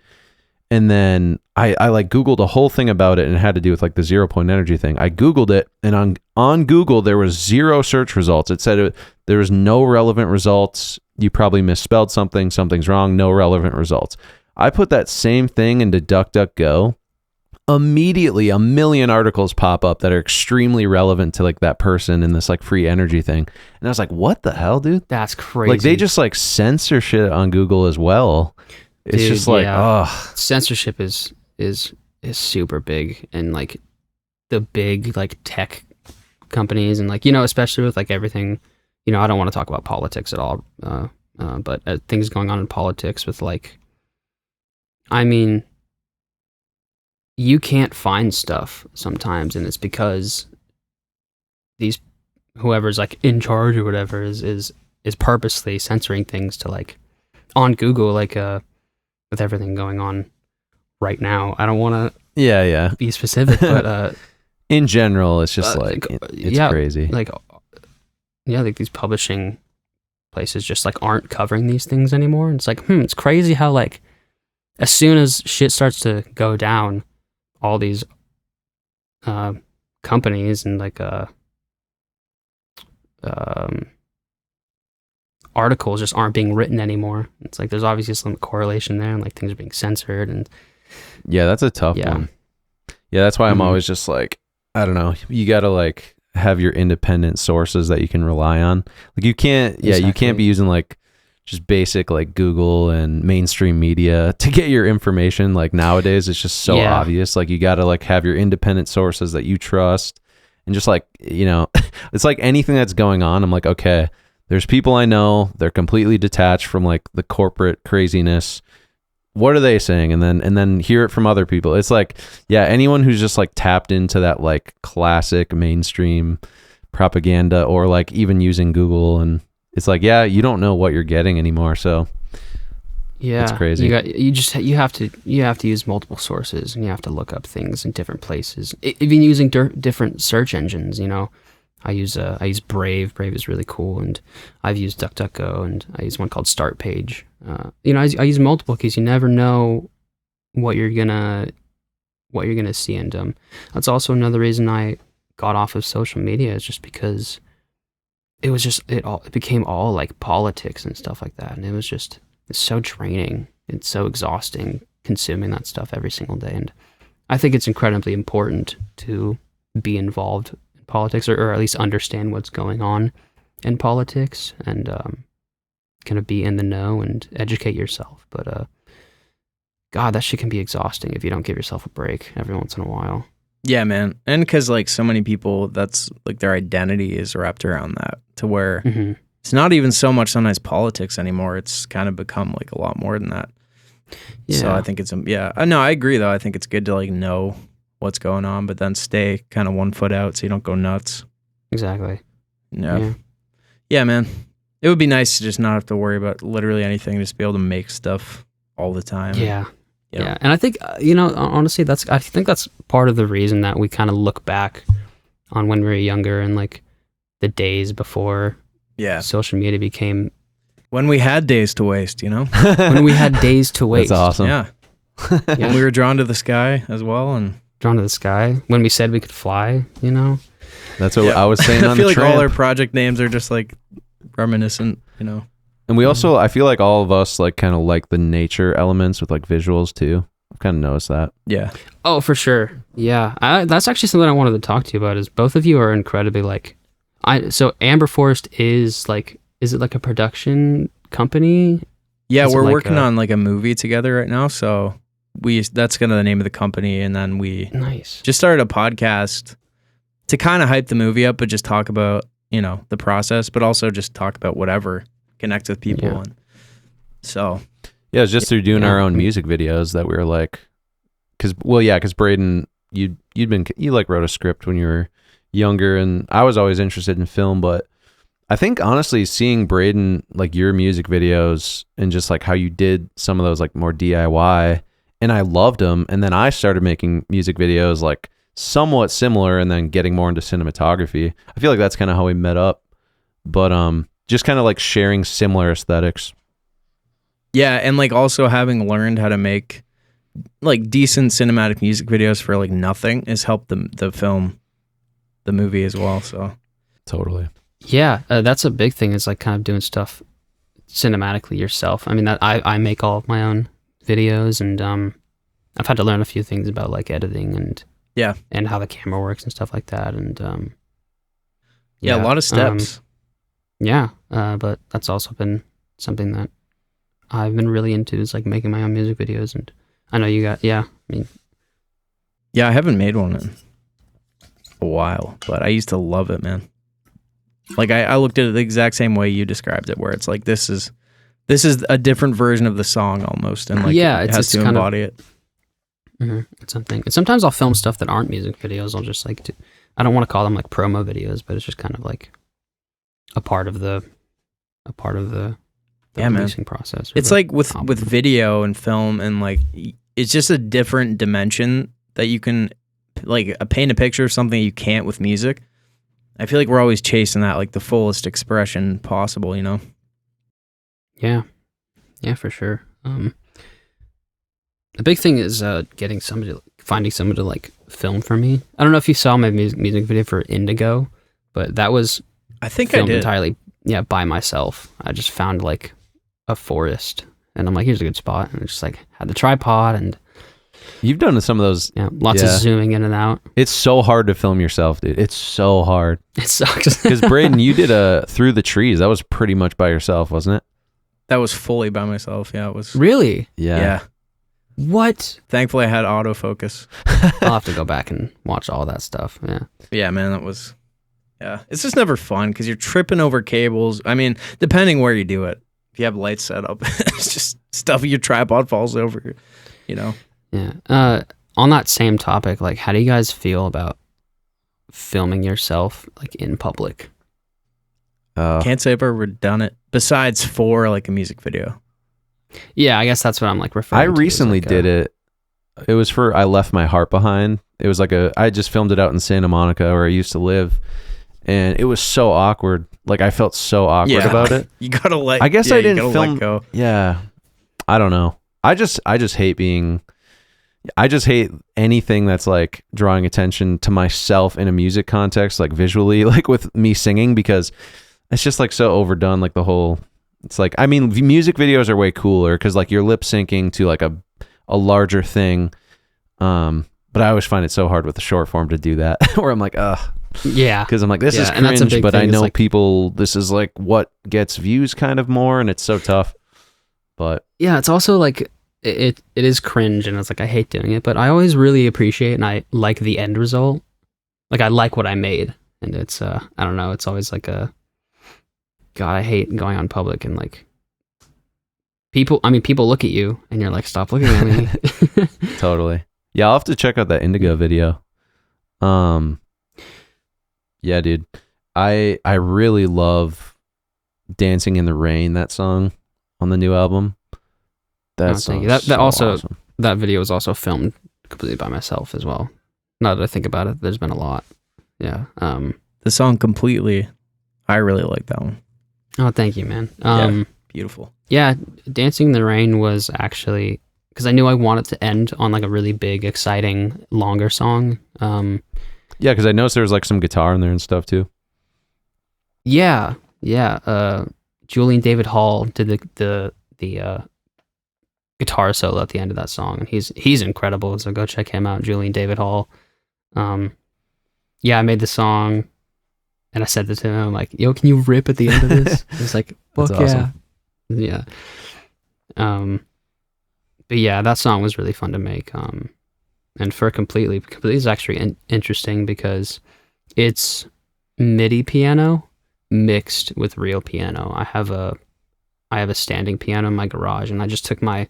and then I like Googled a whole thing about it, and it had to do with like the 0 point energy thing. I Googled it, and on Google there was 0 search results. It said there was no relevant results. You probably misspelled something. Something's wrong. No relevant results. I put that same thing into DuckDuckGo. Immediately, a million articles pop up that are extremely relevant to like that person in this like free energy thing. And I was like, what the hell, dude? That's crazy. Like they just like censor shit on Google as well. It's Dude, just like, yeah. oh, Censorship is super big, and like the big like tech companies, and like, you know, especially with like everything, you know, I don't want to talk about politics at all, but things going on in politics with like, I mean, you can't find stuff sometimes, and it's because whoever's like in charge or whatever is purposely censoring things to like on Google, like with everything going on right now. I don't want to yeah. be specific, but In general, it's just like, it's yeah, crazy. like these publishing places just like aren't covering these things anymore. And it's like, it's crazy how like as soon as shit starts to go down, all these companies and like articles just aren't being written anymore. It's like there's obviously some correlation there, and like things are being censored, and Yeah, that's a tough one. Yeah, that's why I'm always just like, I don't know. You got to like have your independent sources that you can rely on. Like you can't, you can't be using like just basic like Google and mainstream media to get your information. Like nowadays, it's just so obvious. Like you got to like have your independent sources that you trust, and just like, you know, it's like anything that's going on. I'm like, okay, there's people I know, they're completely detached from like the corporate craziness. What are they saying? And then hear it from other people. It's like, yeah, anyone who's just like tapped into that like classic mainstream propaganda, or like even using Google, and it's like, yeah, you don't know what you're getting anymore. So yeah, it's crazy. You have to use multiple sources, and you have to look up things in different places. Even using different search engines, you know. I use Brave. Brave is really cool, and I've used DuckDuckGo, and I use one called Start Page. You know, I use multiple because you never know what you're gonna see, and that's also another reason I got off of social media, is just because it became all like politics and stuff like that, and it's so draining. It's so exhausting consuming that stuff every single day, and I think it's incredibly important to be involved politics, or at least understand what's going on in politics, and kind of be in the know and educate yourself. But God, that shit can be exhausting if you don't give yourself a break every once in a while. Yeah, man. And because like so many people, that's like their identity is wrapped around that, to where it's not even so much sometimes politics anymore. It's kind of become like a lot more than that. Yeah. So I think it's no, I agree though. I think it's good to like know what's going on, but then stay kind of 1 foot out so you don't go nuts. Exactly. Yeah, man. It would be nice to just not have to worry about literally anything, just be able to make stuff all the time. Yeah. And I think, you know, honestly, I think that's part of the reason that we kind of look back on when we were younger, and like the days before social media became When we had days to waste, When we had days to waste. That's awesome. Yeah. And we were drawn to the sky as well, and Drawn to the sky. When we said we could fly, That's what I was saying I on feel the like all tramp. our project names are just like reminiscent, And we also, I feel like all of us like kind of like the nature elements with like visuals too. I've kind of noticed that. Yeah. Oh, for sure. Yeah. That's actually something I wanted to talk to you about is both of you are incredibly like, so Amber Forest is it like a production company? Yeah, Is it we're like working a- on like a movie together right now, so that's kind of the name of the company, and then we Nice. just started a podcast to kind of hype the movie up, but just talk about, the process, but also just talk about whatever, connect with people. Yeah. And so, Yeah, it's just through doing Yeah. our own music videos that we were like, because Braden, you like wrote a script when you were younger, and I was always interested in film, but I think honestly seeing Braden, like your music videos and just like how you did some of those like more DIY, and I loved them, and then I started making music videos like somewhat similar, and then getting more into cinematography. I feel like that's kind of how we met up, but just kind of like sharing similar aesthetics. yeah, and like also having learned how to make like decent cinematic music videos for like nothing has helped the movie as well. So Totally. Yeah, that's a big thing is like kind of doing stuff cinematically yourself. I mean, I make all of my own videos, and I've had to learn a few things about like editing and Yeah. and how the camera works and stuff like that. And yeah, a lot of steps. But that's also been something that I've been really into is like making my own music videos. And I know you got, I mean, Yeah, I haven't made one in a while, but I used to love it, man. Like I looked at it the exact same way you described it, where it's like this is a different version of the song almost, and like Yeah, it it's has to kind of- embody it. it's something. And sometimes I'll film stuff that aren't music videos. I'll just like, I don't want to call them like promo videos, but it's just kind of like a part of the Yeah, man. releasing process. or It's the like with album. video and film, and like it's just a different dimension that you can like paint a picture of something you can't with music. I feel like we're always chasing that, like the fullest expression possible, Yeah, for sure. The big thing is finding somebody to like film for me. I don't know if you saw my music video for Indigo, but that was I think I filmed did. entirely by myself. I just found like a forest, and I'm like, here's a good spot, and I just like had the tripod and You've done some of those. lots of Yeah. zooming in and out. It's so hard to film yourself, dude. It's so hard. It sucks. Because Braden, you did a Through the Trees. That was pretty much by yourself, wasn't it? That was fully by myself. Yeah, it was. Really? Yeah. What? Thankfully, I had autofocus. I'll have to go back and watch all that stuff. Yeah. Yeah, man, that was. Yeah, it's just never fun because you're tripping over cables. I mean, depending where you do it. If you have lights set up, it's just stuff your tripod falls over. Yeah. On that same topic, like, how do you guys feel about filming yourself like in public? Can't say I've ever done it besides for like a music video. Yeah, I guess that's what I'm like referring I to. recently did it. It was for I Left My Heart Behind. It was like I just filmed it out in Santa Monica where I used to live. And it was so awkward. Like I felt so awkward about it. You gotta let. I guess yeah, I you didn't gotta film. Let go. Yeah. I don't know. I just hate being. I just hate anything that's like drawing attention to myself in a music context, like visually, like with me singing, because it's just like so overdone. Like the whole, it's like, I mean, music videos are way cooler because like you're lip syncing to like a larger thing. But I always find it so hard with the short form to do that, where I'm like, ugh. Yeah. Because I'm like, this is and that's a cringe, big but I thing, is know like- people, this is like what gets views kind of more, and it's so tough. But Yeah, it's also like it is cringe, and it's like I hate doing it, but I always really appreciate and I like the end result. Like I like what I made, and it's I don't know, it's always like a God, I hate going on public and like people look at you and you're like, stop looking at me. totally. Yeah, I'll have to check out that Indigo video. Yeah, dude. I really love Dancing in the Rain, that song on the new album. That's thank you. That also that video was also filmed completely by myself as well. Now that I think about it, there's been a lot. Yeah. The song Completely, I really like that one. Oh, thank you, man. Yeah. Beautiful. Yeah, Dancing in the Rain was actually because I knew I wanted to end on like a really big, exciting, longer song. Yeah, because I noticed there was like some guitar in there and stuff too. Yeah. Julian David Hall did the guitar solo at the end of that song, and he's incredible. So go check him out, Julian David Hall. Yeah, I made the song, and I said it to him, I'm like, "Yo, can you rip at the end of this?" He's like, "Fuck That's awesome. yeah." But yeah, that song was really fun to make. And for completely is actually interesting because it's MIDI piano mixed with real piano. I have a standing piano in my garage, and I just took my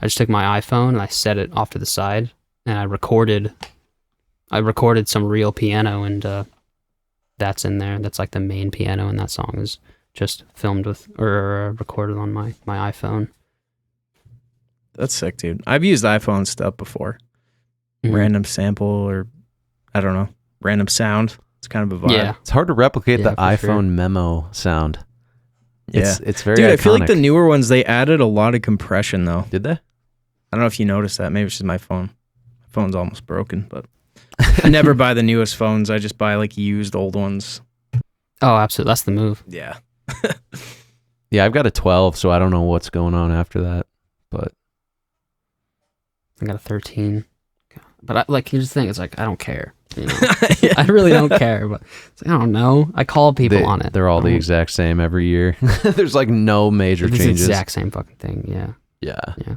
iPhone and I set it off to the side, and I recorded some real piano, and that's in there. That's like the main piano, and that song is just filmed with or recorded on my iPhone. That's sick, dude. I've used iPhone stuff before. Mhm. Random sample or, I don't know, random sound. It's kind of a vibe. Yeah. It's hard to replicate Yeah, the for iPhone sure. memo sound. Yeah. It's very Dude, iconic. I feel like the newer ones, they added a lot of compression, though. Did they? I don't know if you noticed that. Maybe it's just my phone. My phone's almost broken, but I never buy the newest phones. I just buy like used old ones. Oh, absolutely. That's the move. Yeah. Yeah, I've got a 12, so I don't know what's going on after that. But I got a 13. But here's the thing. It's like, I don't care. You know? Yeah. I really don't care. But it's like, I don't know. I call people on it. they're all I the don't- exact same every year. There's like no major It's the changes. exact same fucking thing. Yeah. Yeah. Yeah.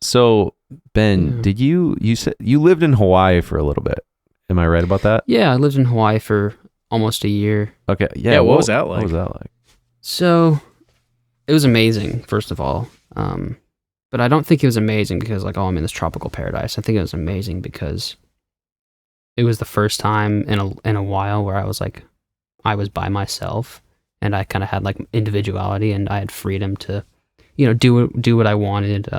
So Ben, Yeah. did you said you lived in Hawaii for a little bit? Am I right about that? Yeah. I lived in Hawaii for almost a year. Okay. Yeah. Yeah, what was that What like? was that like? So it was amazing, first of all. But I don't think it was amazing because like, oh, I'm in this tropical paradise. I think it was amazing because it was the first time in a while where I was by myself, and I kind of had like individuality, and I had freedom to, you know, do what I wanted,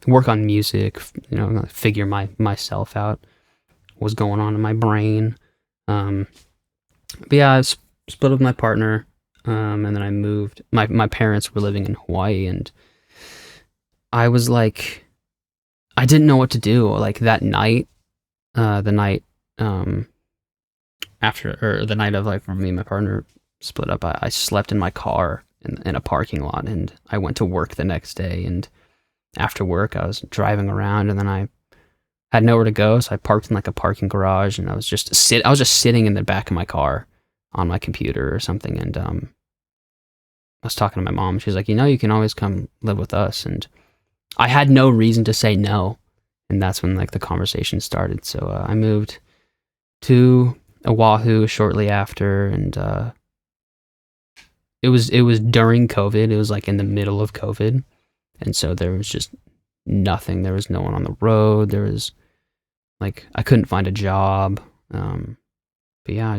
work on music, you know, figure myself out, what's going on in my brain. But yeah, I split with my partner, and then I moved. My parents were living in Hawaii, and I was like, I didn't know what to do. Like that night, the night after, or the night of like when me and my partner split up, I slept in my car in a parking lot, and I went to work the next day. And after work, I was driving around, and then I had nowhere to go, so I parked in like a parking garage, and I was just sitting in the back of my car on my computer or something, and I was talking to my mom. She's like, you know, you can always come live with us, and I had no reason to say no, and that's when like the conversation started. So I moved to Oahu shortly after, and it was during COVID. It was like in the middle of COVID, and so there was just nothing. There was no one on the road. There was like I couldn't find a job. But yeah,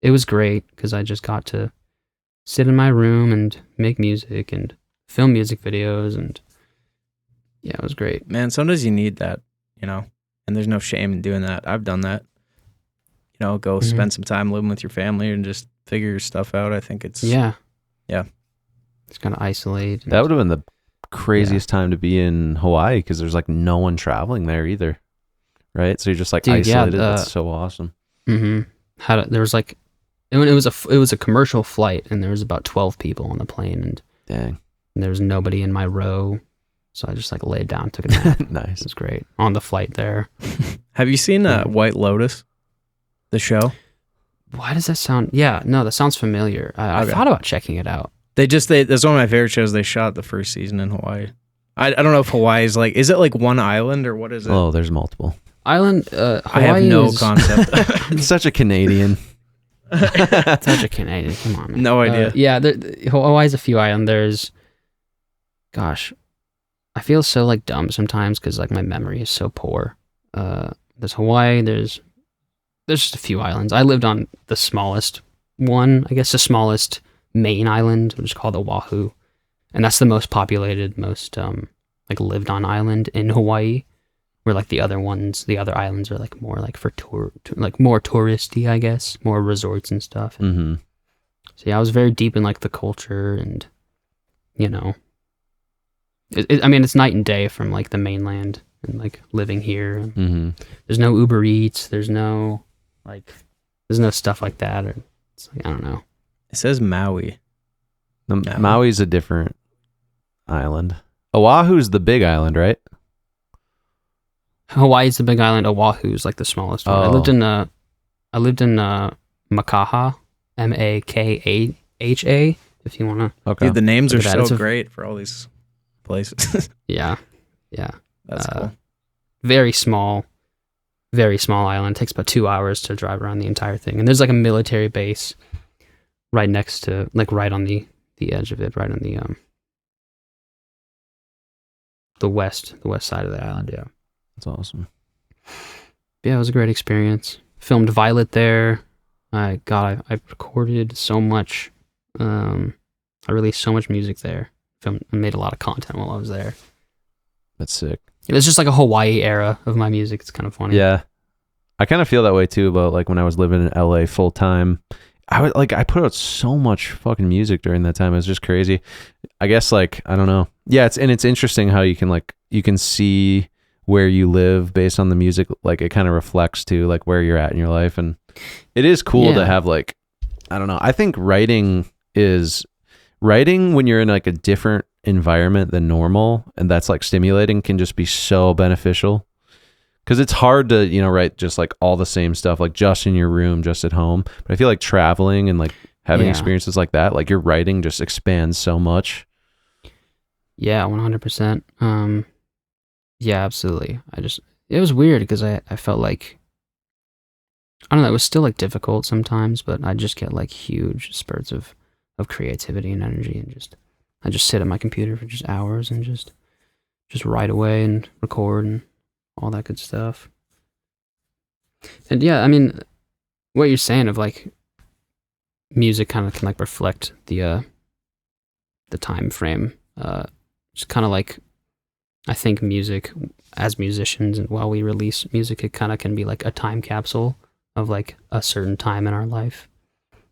it was great because I just got to sit in my room and make music and film music videos, and yeah, it was great. Man, sometimes you need that, you know, and there's no shame in doing that. I've done that. You know, go Mhm. spend some time living with your family and just figure your stuff out. I think it's Yeah. Yeah. Just kind of isolate. That would have been the craziest time to be in Hawaii because there's like no one traveling there either, right? So you're just like Dude, yeah, isolated. That's so awesome. Mm-hmm. There was like, it was a commercial flight, and there was about 12 people on the plane, and Dang, there was nobody in my row, so I just like laid down, took a nap. It nice. was great on the flight there. Have you seen White Lotus, the show? Why does that sound? Yeah, no, that sounds familiar. I Okay. thought about checking it out. That's one of my favorite shows. They shot the first season in Hawaii. I don't know if Hawaii is like, is it like one island or what is it? Oh, there's multiple. Island. Hawaii I have no is concept. It's such a Canadian. such a Canadian. Come on, man. No idea. Yeah, Hawaii's a few islands. There's, gosh, I feel so like dumb sometimes because like my memory is so poor. There's Hawaii. There's just a few islands. I lived on the smallest one, I guess the smallest main island, which is called Oahu, and that's the most populated, most like lived on island in Hawaii. Where like the other islands are like more like for like more touristy, I guess, more resorts and stuff. Mm-hmm. So yeah, I was very deep in like the culture and you know, I mean, it's night and day from like the mainland and like living here. Mm-hmm. There's no Uber Eats. There's no stuff like that. Or it's like, I don't know. It says Maui. Maui. Maui's a different island. Oahu's the big island, right? Hawaii's the big island. Oahu's like the smallest one. Oh. I lived in Makaha, Makaha. If you wanna, Okay. Dude, the names are Look at that. so It's a- great for all these places. yeah. That's cool. Very small island. It takes about 2 hours to drive around the entire thing. And there's like a military base right next to, like right on the edge of it, right on the west side of the island. Yeah. That's awesome. Yeah, it was a great experience. Filmed Violet there. I recorded so much. I released so much music there. I made a lot of content while I was there. That's sick. It was just like a Hawaii era of my music. It's kind of funny. Yeah. I kind of feel that way too about like when I was living in LA full time. I put out so much fucking music during that time. It was just crazy. I guess like, I don't know. Yeah, it's interesting how you can see where you live based on the music. Like it kind of reflects to like where you're at in your life. And it is cool to have like, I don't know. I think writing when you're in like a different environment than normal and that's like stimulating can just be so beneficial. Because it's hard to, write just like all the same stuff, like just in your room, just at home. But I feel like traveling and like having experiences like that, like your writing just expands so much. Yeah, 100%. Yeah, absolutely. It was weird because I felt like, I don't know, it was still like difficult sometimes, but I just get like huge spurts of creativity and energy and I just sit at my computer for just hours and just write away and record and all that good stuff. And yeah, I mean, what you're saying of like music kind of can like reflect the time frame. Just kind of like, I think music as musicians and while we release music, it kind of can be like a time capsule of like a certain time in our life.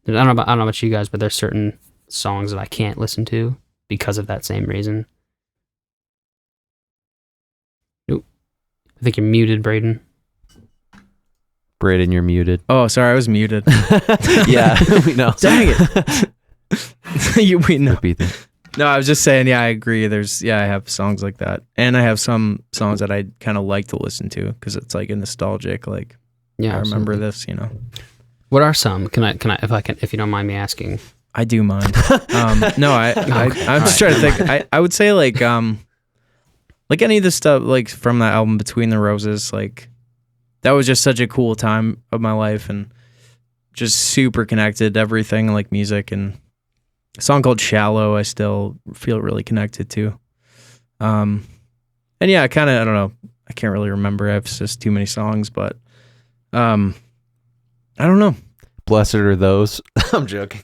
And I don't know about you guys, but there's certain songs that I can't listen to because of that same reason. Nope. I think you're muted, Braden. Braden, you're muted. Oh, sorry, I was muted. Yeah, we know. Dang it. We know. Repeat that. No, I was just saying, yeah, I agree. I have songs like that. And I have some songs that I kind of like to listen to because it's like a nostalgic, like, Yeah, I remember absolutely. this, What are some? Can I if you don't mind me asking? I do mind. No, I'm just trying to think. I would say like any of the stuff like from that album Between the Roses, like that was just such a cool time of my life and just super connected to everything like music, and a song called Shallow I still feel really connected to. And yeah, I don't know. I can't really remember. I have just too many songs, but I don't know. Blessed are those. I'm joking.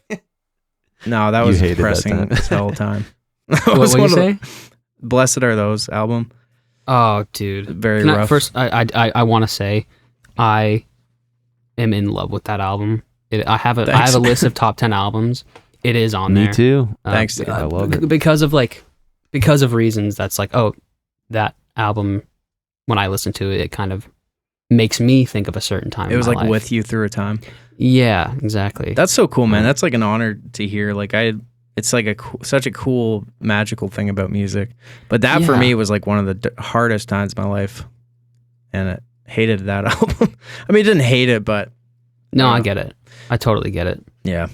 No, that You was hated that depressing time. this whole time. What you say? Blessed Are Those album. Oh, dude. Very Can rough. First, I want to say, I am in love with that album. I have a list of top 10 albums. It is on there. Me too. Thanks, dude. I love it. Because of reasons that's like, oh, that album, when I listen to it, it kind of makes me think of a certain time. It was in my like life. with you through a time. Yeah, exactly. That's so cool, man. That's like an honor to hear. Like it's like such a cool, magical thing about music. But that for Yeah. me was like one of the hardest times of my life, and I hated that album. I mean, I didn't hate it, but No, I get it. I totally get it. yeah,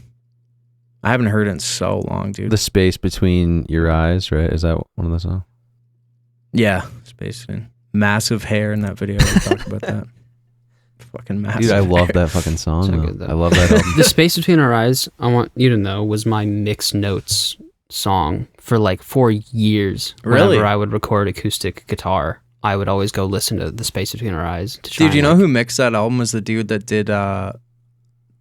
I haven't heard it in so long, dude. The space between your eyes, right? Is that one of the songs? Yeah, Space Fin. Massive hair in that video. We talked about that. Fucking massive. Dude, I love hair. that fucking song. So though. good, though. I love that album. The Space Between Our Eyes, I want you to know, was my mixed notes song for like 4 years. Really? Whenever I would record acoustic guitar, I would always go listen to The Space Between Our Eyes. To try Dude, you and, know like- who mixed that album was the dude that did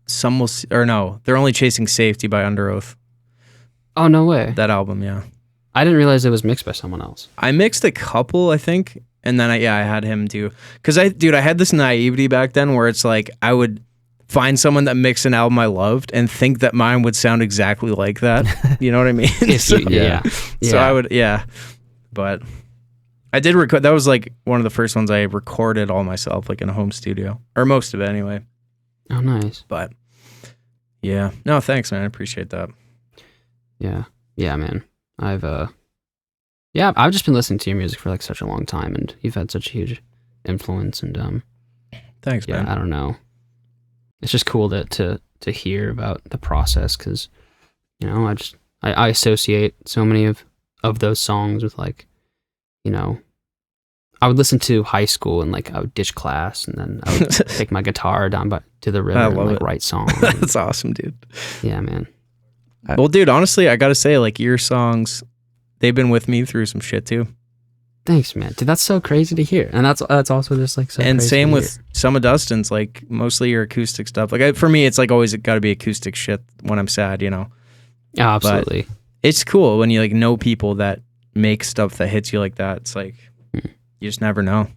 Some Will See, or no, They're Only Chasing Safety by Under Oath. Oh, no way. That album, yeah. I didn't realize it was mixed by someone else. I mixed a couple, I think, and then I had him do, because I had this naivety back then where it's like I would find someone that mixed an album I loved and think that mine would sound exactly like that. You know what I mean? If you, yeah. So I would, but I did record. That was like one of the first ones I recorded all myself, like in a home studio, or most of it anyway. Oh, nice. But yeah, no, thanks, man. I appreciate that. Yeah, man. I've just been listening to your music for like such a long time, and you've had such a huge influence. And Thanks, yeah, man. I don't know. It's just cool to hear about the process, because you know I associate so many of those songs with, like, you know, I would listen to high school and like I would ditch class and then I would take my guitar down to the river and like write songs. That's awesome, dude. Yeah, man. Well, dude, honestly, I gotta say, like, your songs, they've been with me through some shit too. Thanks, man. Dude, that's so crazy to hear. And that's also just like so and crazy same to with some of Dustin's, like mostly your acoustic stuff. Like for me, it's like always got to be acoustic shit when I'm sad, you know. hear. Oh, absolutely. But it's cool when you like know people that make stuff that hits you like that. It's like you just never know.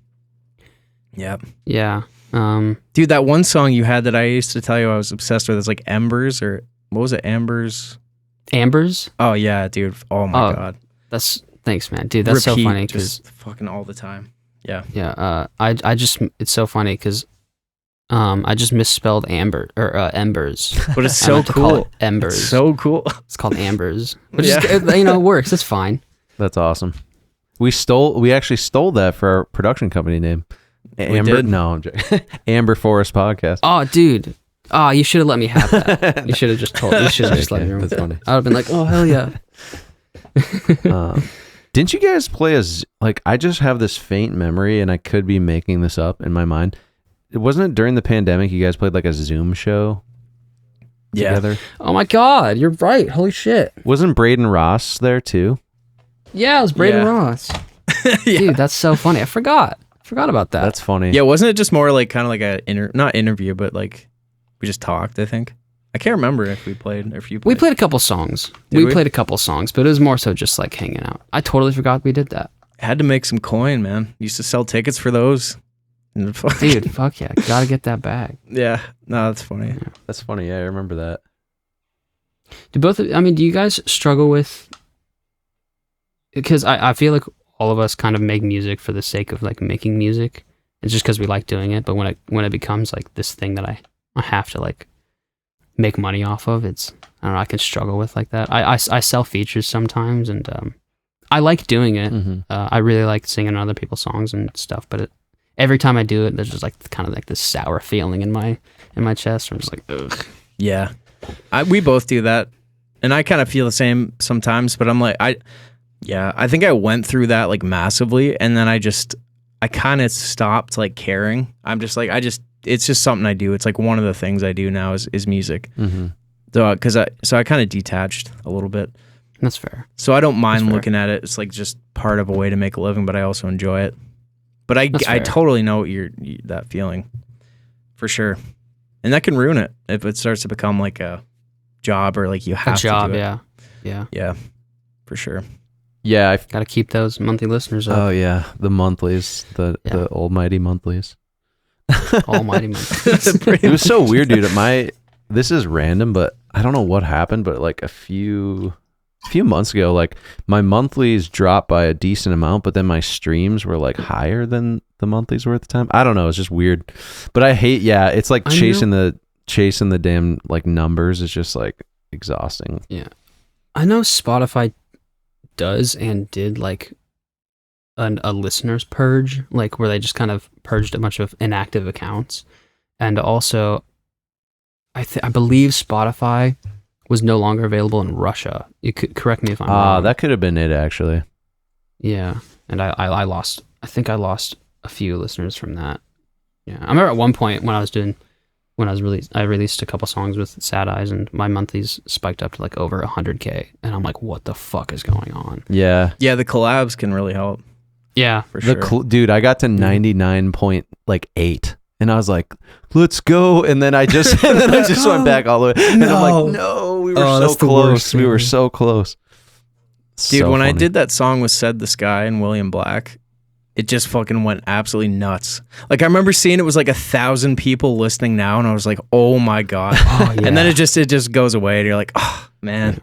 Yep. Yeah. Dude, that one song you had that I used to tell you I was obsessed with is like Embers, or what was it? Ambers? Oh yeah, dude. Oh my God. Thanks, man. Dude, that's Repeat, so funny because just fucking all the time. Yeah. Yeah. I just it's so funny because I just misspelled embers. But it's I so meant to call cool. it embers. It's so cool. It's called ambers. Which Yeah. is, you know, it works. It's fine. That's awesome. We actually stole that for our production company name. Amber. did? No, I'm joking. Amber Forest Podcast. Oh, dude. Oh, you should have let me have that. You should have just told. You should have just let me. Run with That's it. funny. I would have been like, oh hell yeah. Didn't you guys play I just have this faint memory, and I could be making this up in my mind. Wasn't it during the pandemic you guys played like a Zoom show together? Oh my God, you're right. Holy shit. Wasn't Braden Ross there too? Yeah, it was Braden Yeah. Ross. Yeah. Dude, that's so funny. I forgot about that. That's funny. Yeah, wasn't it just more like kind of like a not interview, but like we just talked, I think. I can't remember if we played or if you played. We played a couple songs. Did we? Played a couple songs, but it was more so just like hanging out. I totally forgot we did that. Had to make some coin, man. Used to sell tickets for those. And Dude, fuck yeah. Gotta get that bag. Yeah. No, that's funny. That's funny. Yeah, I remember that. Do you guys struggle with, because I feel like all of us kind of make music for the sake of like making music. It's just because we like doing it. But when it becomes like this thing that I have to like make money off of, I don't know, I can struggle with like that. I sell features sometimes, and I like doing it. Mm-hmm. I really like singing other people's songs and stuff, but every time I do it, there's just like kind of like this sour feeling in my chest. I'm just like, ugh. Yeah. We both do that. And I kind of feel the same sometimes, but I'm like, I think I went through that like massively, and then I kind of stopped like caring. I'm just like, it's just something I do. It's like one of the things I do now is music. Mm-hmm. So I kind of detached a little bit. That's fair. So I don't mind fair. looking at it. It's like just part of a way to make a living, but I also enjoy it. But I That's fair. totally know what that feeling, for sure. And that can ruin it if it starts to become like a job, or like you have A job, to do it. yeah. Yeah, for sure. Yeah. Got to keep those monthly listeners up. Oh yeah, the monthlies, the Yeah. almighty monthlies. Almighty month. It was so weird, dude. This is random, but I don't know what happened, but like a few months ago, like my monthlies dropped by a decent amount, but then my streams were like higher than the monthlies were at the time. I don't know, it's just weird. But I hate, it's like chasing the damn like numbers is just like exhausting. Yeah. I know Spotify does and did like a listeners purge, like where they just kind of purged a bunch of inactive accounts. And also I believe Spotify was no longer available in Russia. You could correct me if I'm wrong. That could have been it actually. Yeah. And I lost a few listeners from that. Yeah. I remember at one point I released a couple songs with Sad Eyes, and my monthlies spiked up to like over 100K, and I'm like, what the fuck is going on? Yeah. Yeah, the collabs can really help. Yeah. For sure. Dude, I got to 99.8 and I was like, let's go. And then I just went back all the way. And I'm like, no, we were so close. We were so close. Dude, So when I funny. did that song with Said the Sky and William Black, it just fucking went absolutely nuts. Like I remember seeing it was like 1,000 people listening now, and I was like, oh my god. Oh, yeah. And then it just goes away, and you're like, oh man.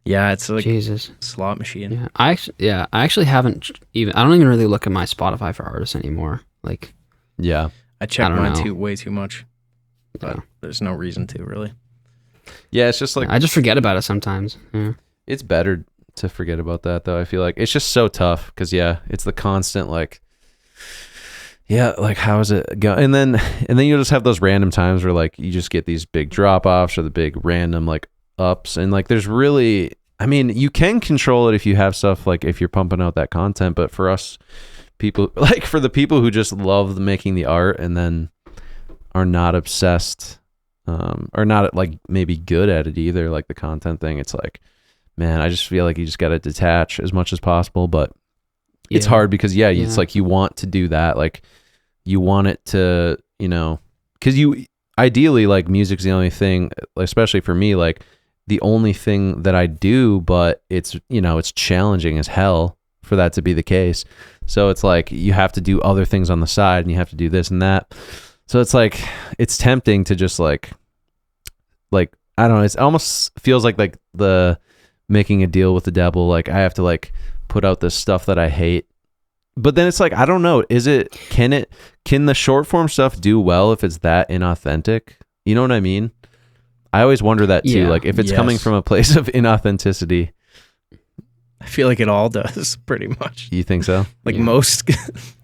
Yeah, it's like Jesus. a slot machine. Yeah, I actually haven't even. I don't even really look at my Spotify for artists anymore. Like, Yeah. I check I don't mine know. way too much, but Yeah. there's no reason to really. Yeah, it's just like I just forget about it sometimes. Yeah. it's better to forget about that though. I feel like it's just so tough because it's the constant like like how is it go, and then you'll just have those random times where like you just get these big drop offs or the big random like ups, and like there's really, I mean, you can control it if you have stuff like if you're pumping out that content, but for us people, like for the people who just love making the art and then are not obsessed or not like maybe good at it either, like the content thing, it's like, man, I just feel like you just got to detach as much as possible, but it's hard because it's like you want to do that, like you want it to, because you ideally, like music's the only thing, especially for me, like the only thing that I do, but it's it's challenging as hell for that to be the case. So it's like you have to do other things on the side, and you have to do this and that. So it's like it's tempting to just like I don't know. It almost feels like the making a deal with the devil. Like I have to like put out this stuff that I hate. But then it's like, I don't know. Can the short form stuff do well if it's that inauthentic? You know what I mean? I always wonder that too. Yeah. Like if it's coming from a place of inauthenticity. I feel like it all does pretty much. You think so? Like Yeah. most.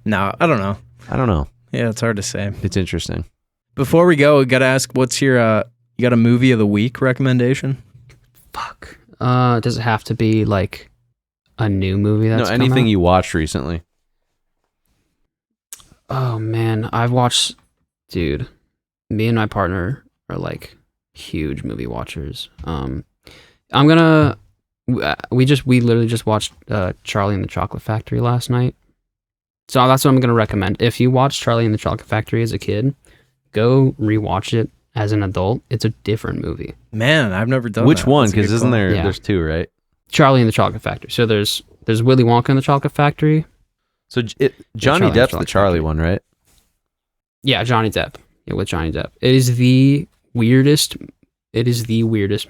No, I don't know. I don't know. Yeah, it's hard to say. It's interesting. Before we go, we got to ask, what's your, you got a movie of the week recommendation? Fuck. Does it have to be like a new movie that's come anything out? you watched recently. Oh man, I've watched. Dude, me and my partner are like huge movie watchers. I'm gonna. We literally just watched Charlie and the Chocolate Factory last night. So that's what I'm gonna recommend. If you watched Charlie and the Chocolate Factory as a kid, go rewatch it as an adult. It's a different movie. Man, I've never done Which that. one? That's a good Because isn't call. there? Yeah. There's two, right? Charlie and the Chocolate Factory. So there's Willy Wonka and the Chocolate Factory. So Johnny Charlie and Depp's the Chocolate Charlie Factory. one, right? Yeah, Johnny Depp. Yeah, with Johnny Depp. It is the weirdest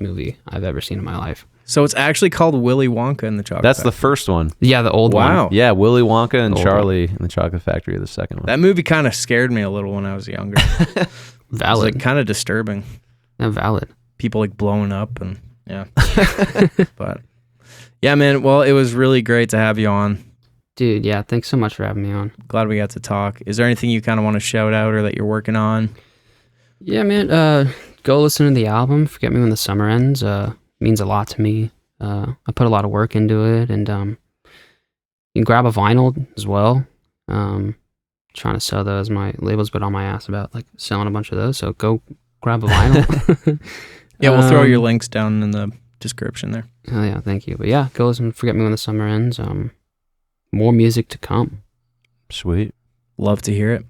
movie I've ever seen in my life. So it's actually called Willy Wonka and the Chocolate That's the Factory. first one. Yeah, the old Wow. one. Yeah, Willy Wonka and Old Charlie and the Chocolate Factory are the second one. That movie kind of scared me a little when I was younger. It was Valid. like kind of disturbing. Yeah, valid. People like blowing up and yeah. But yeah, man. Well, it was really great to have you on. Dude, yeah, thanks so much for having me on. Glad we got to talk. Is there anything you kind of want to shout out or that you're working on? Yeah, man, go listen to the album, Forget Me When the Summer Ends. Means a lot to me. I put a lot of work into it, and you can grab a vinyl as well. Trying to sell those. My label's been on my ass about like selling a bunch of those, so go grab a vinyl. Yeah, we'll throw your links down in the description there. Oh yeah, thank you. But yeah, go listen to Forget Me When the Summer Ends. More music to come. Sweet. Love to hear it.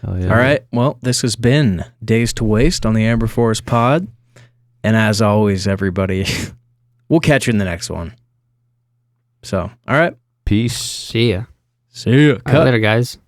Hell yeah. All right. Well, this has been Days to Waste on the Amber Forest Pod. And as always, everybody, we'll catch you in the next one. So, all right. Peace. See ya. See ya. All right, later, guys.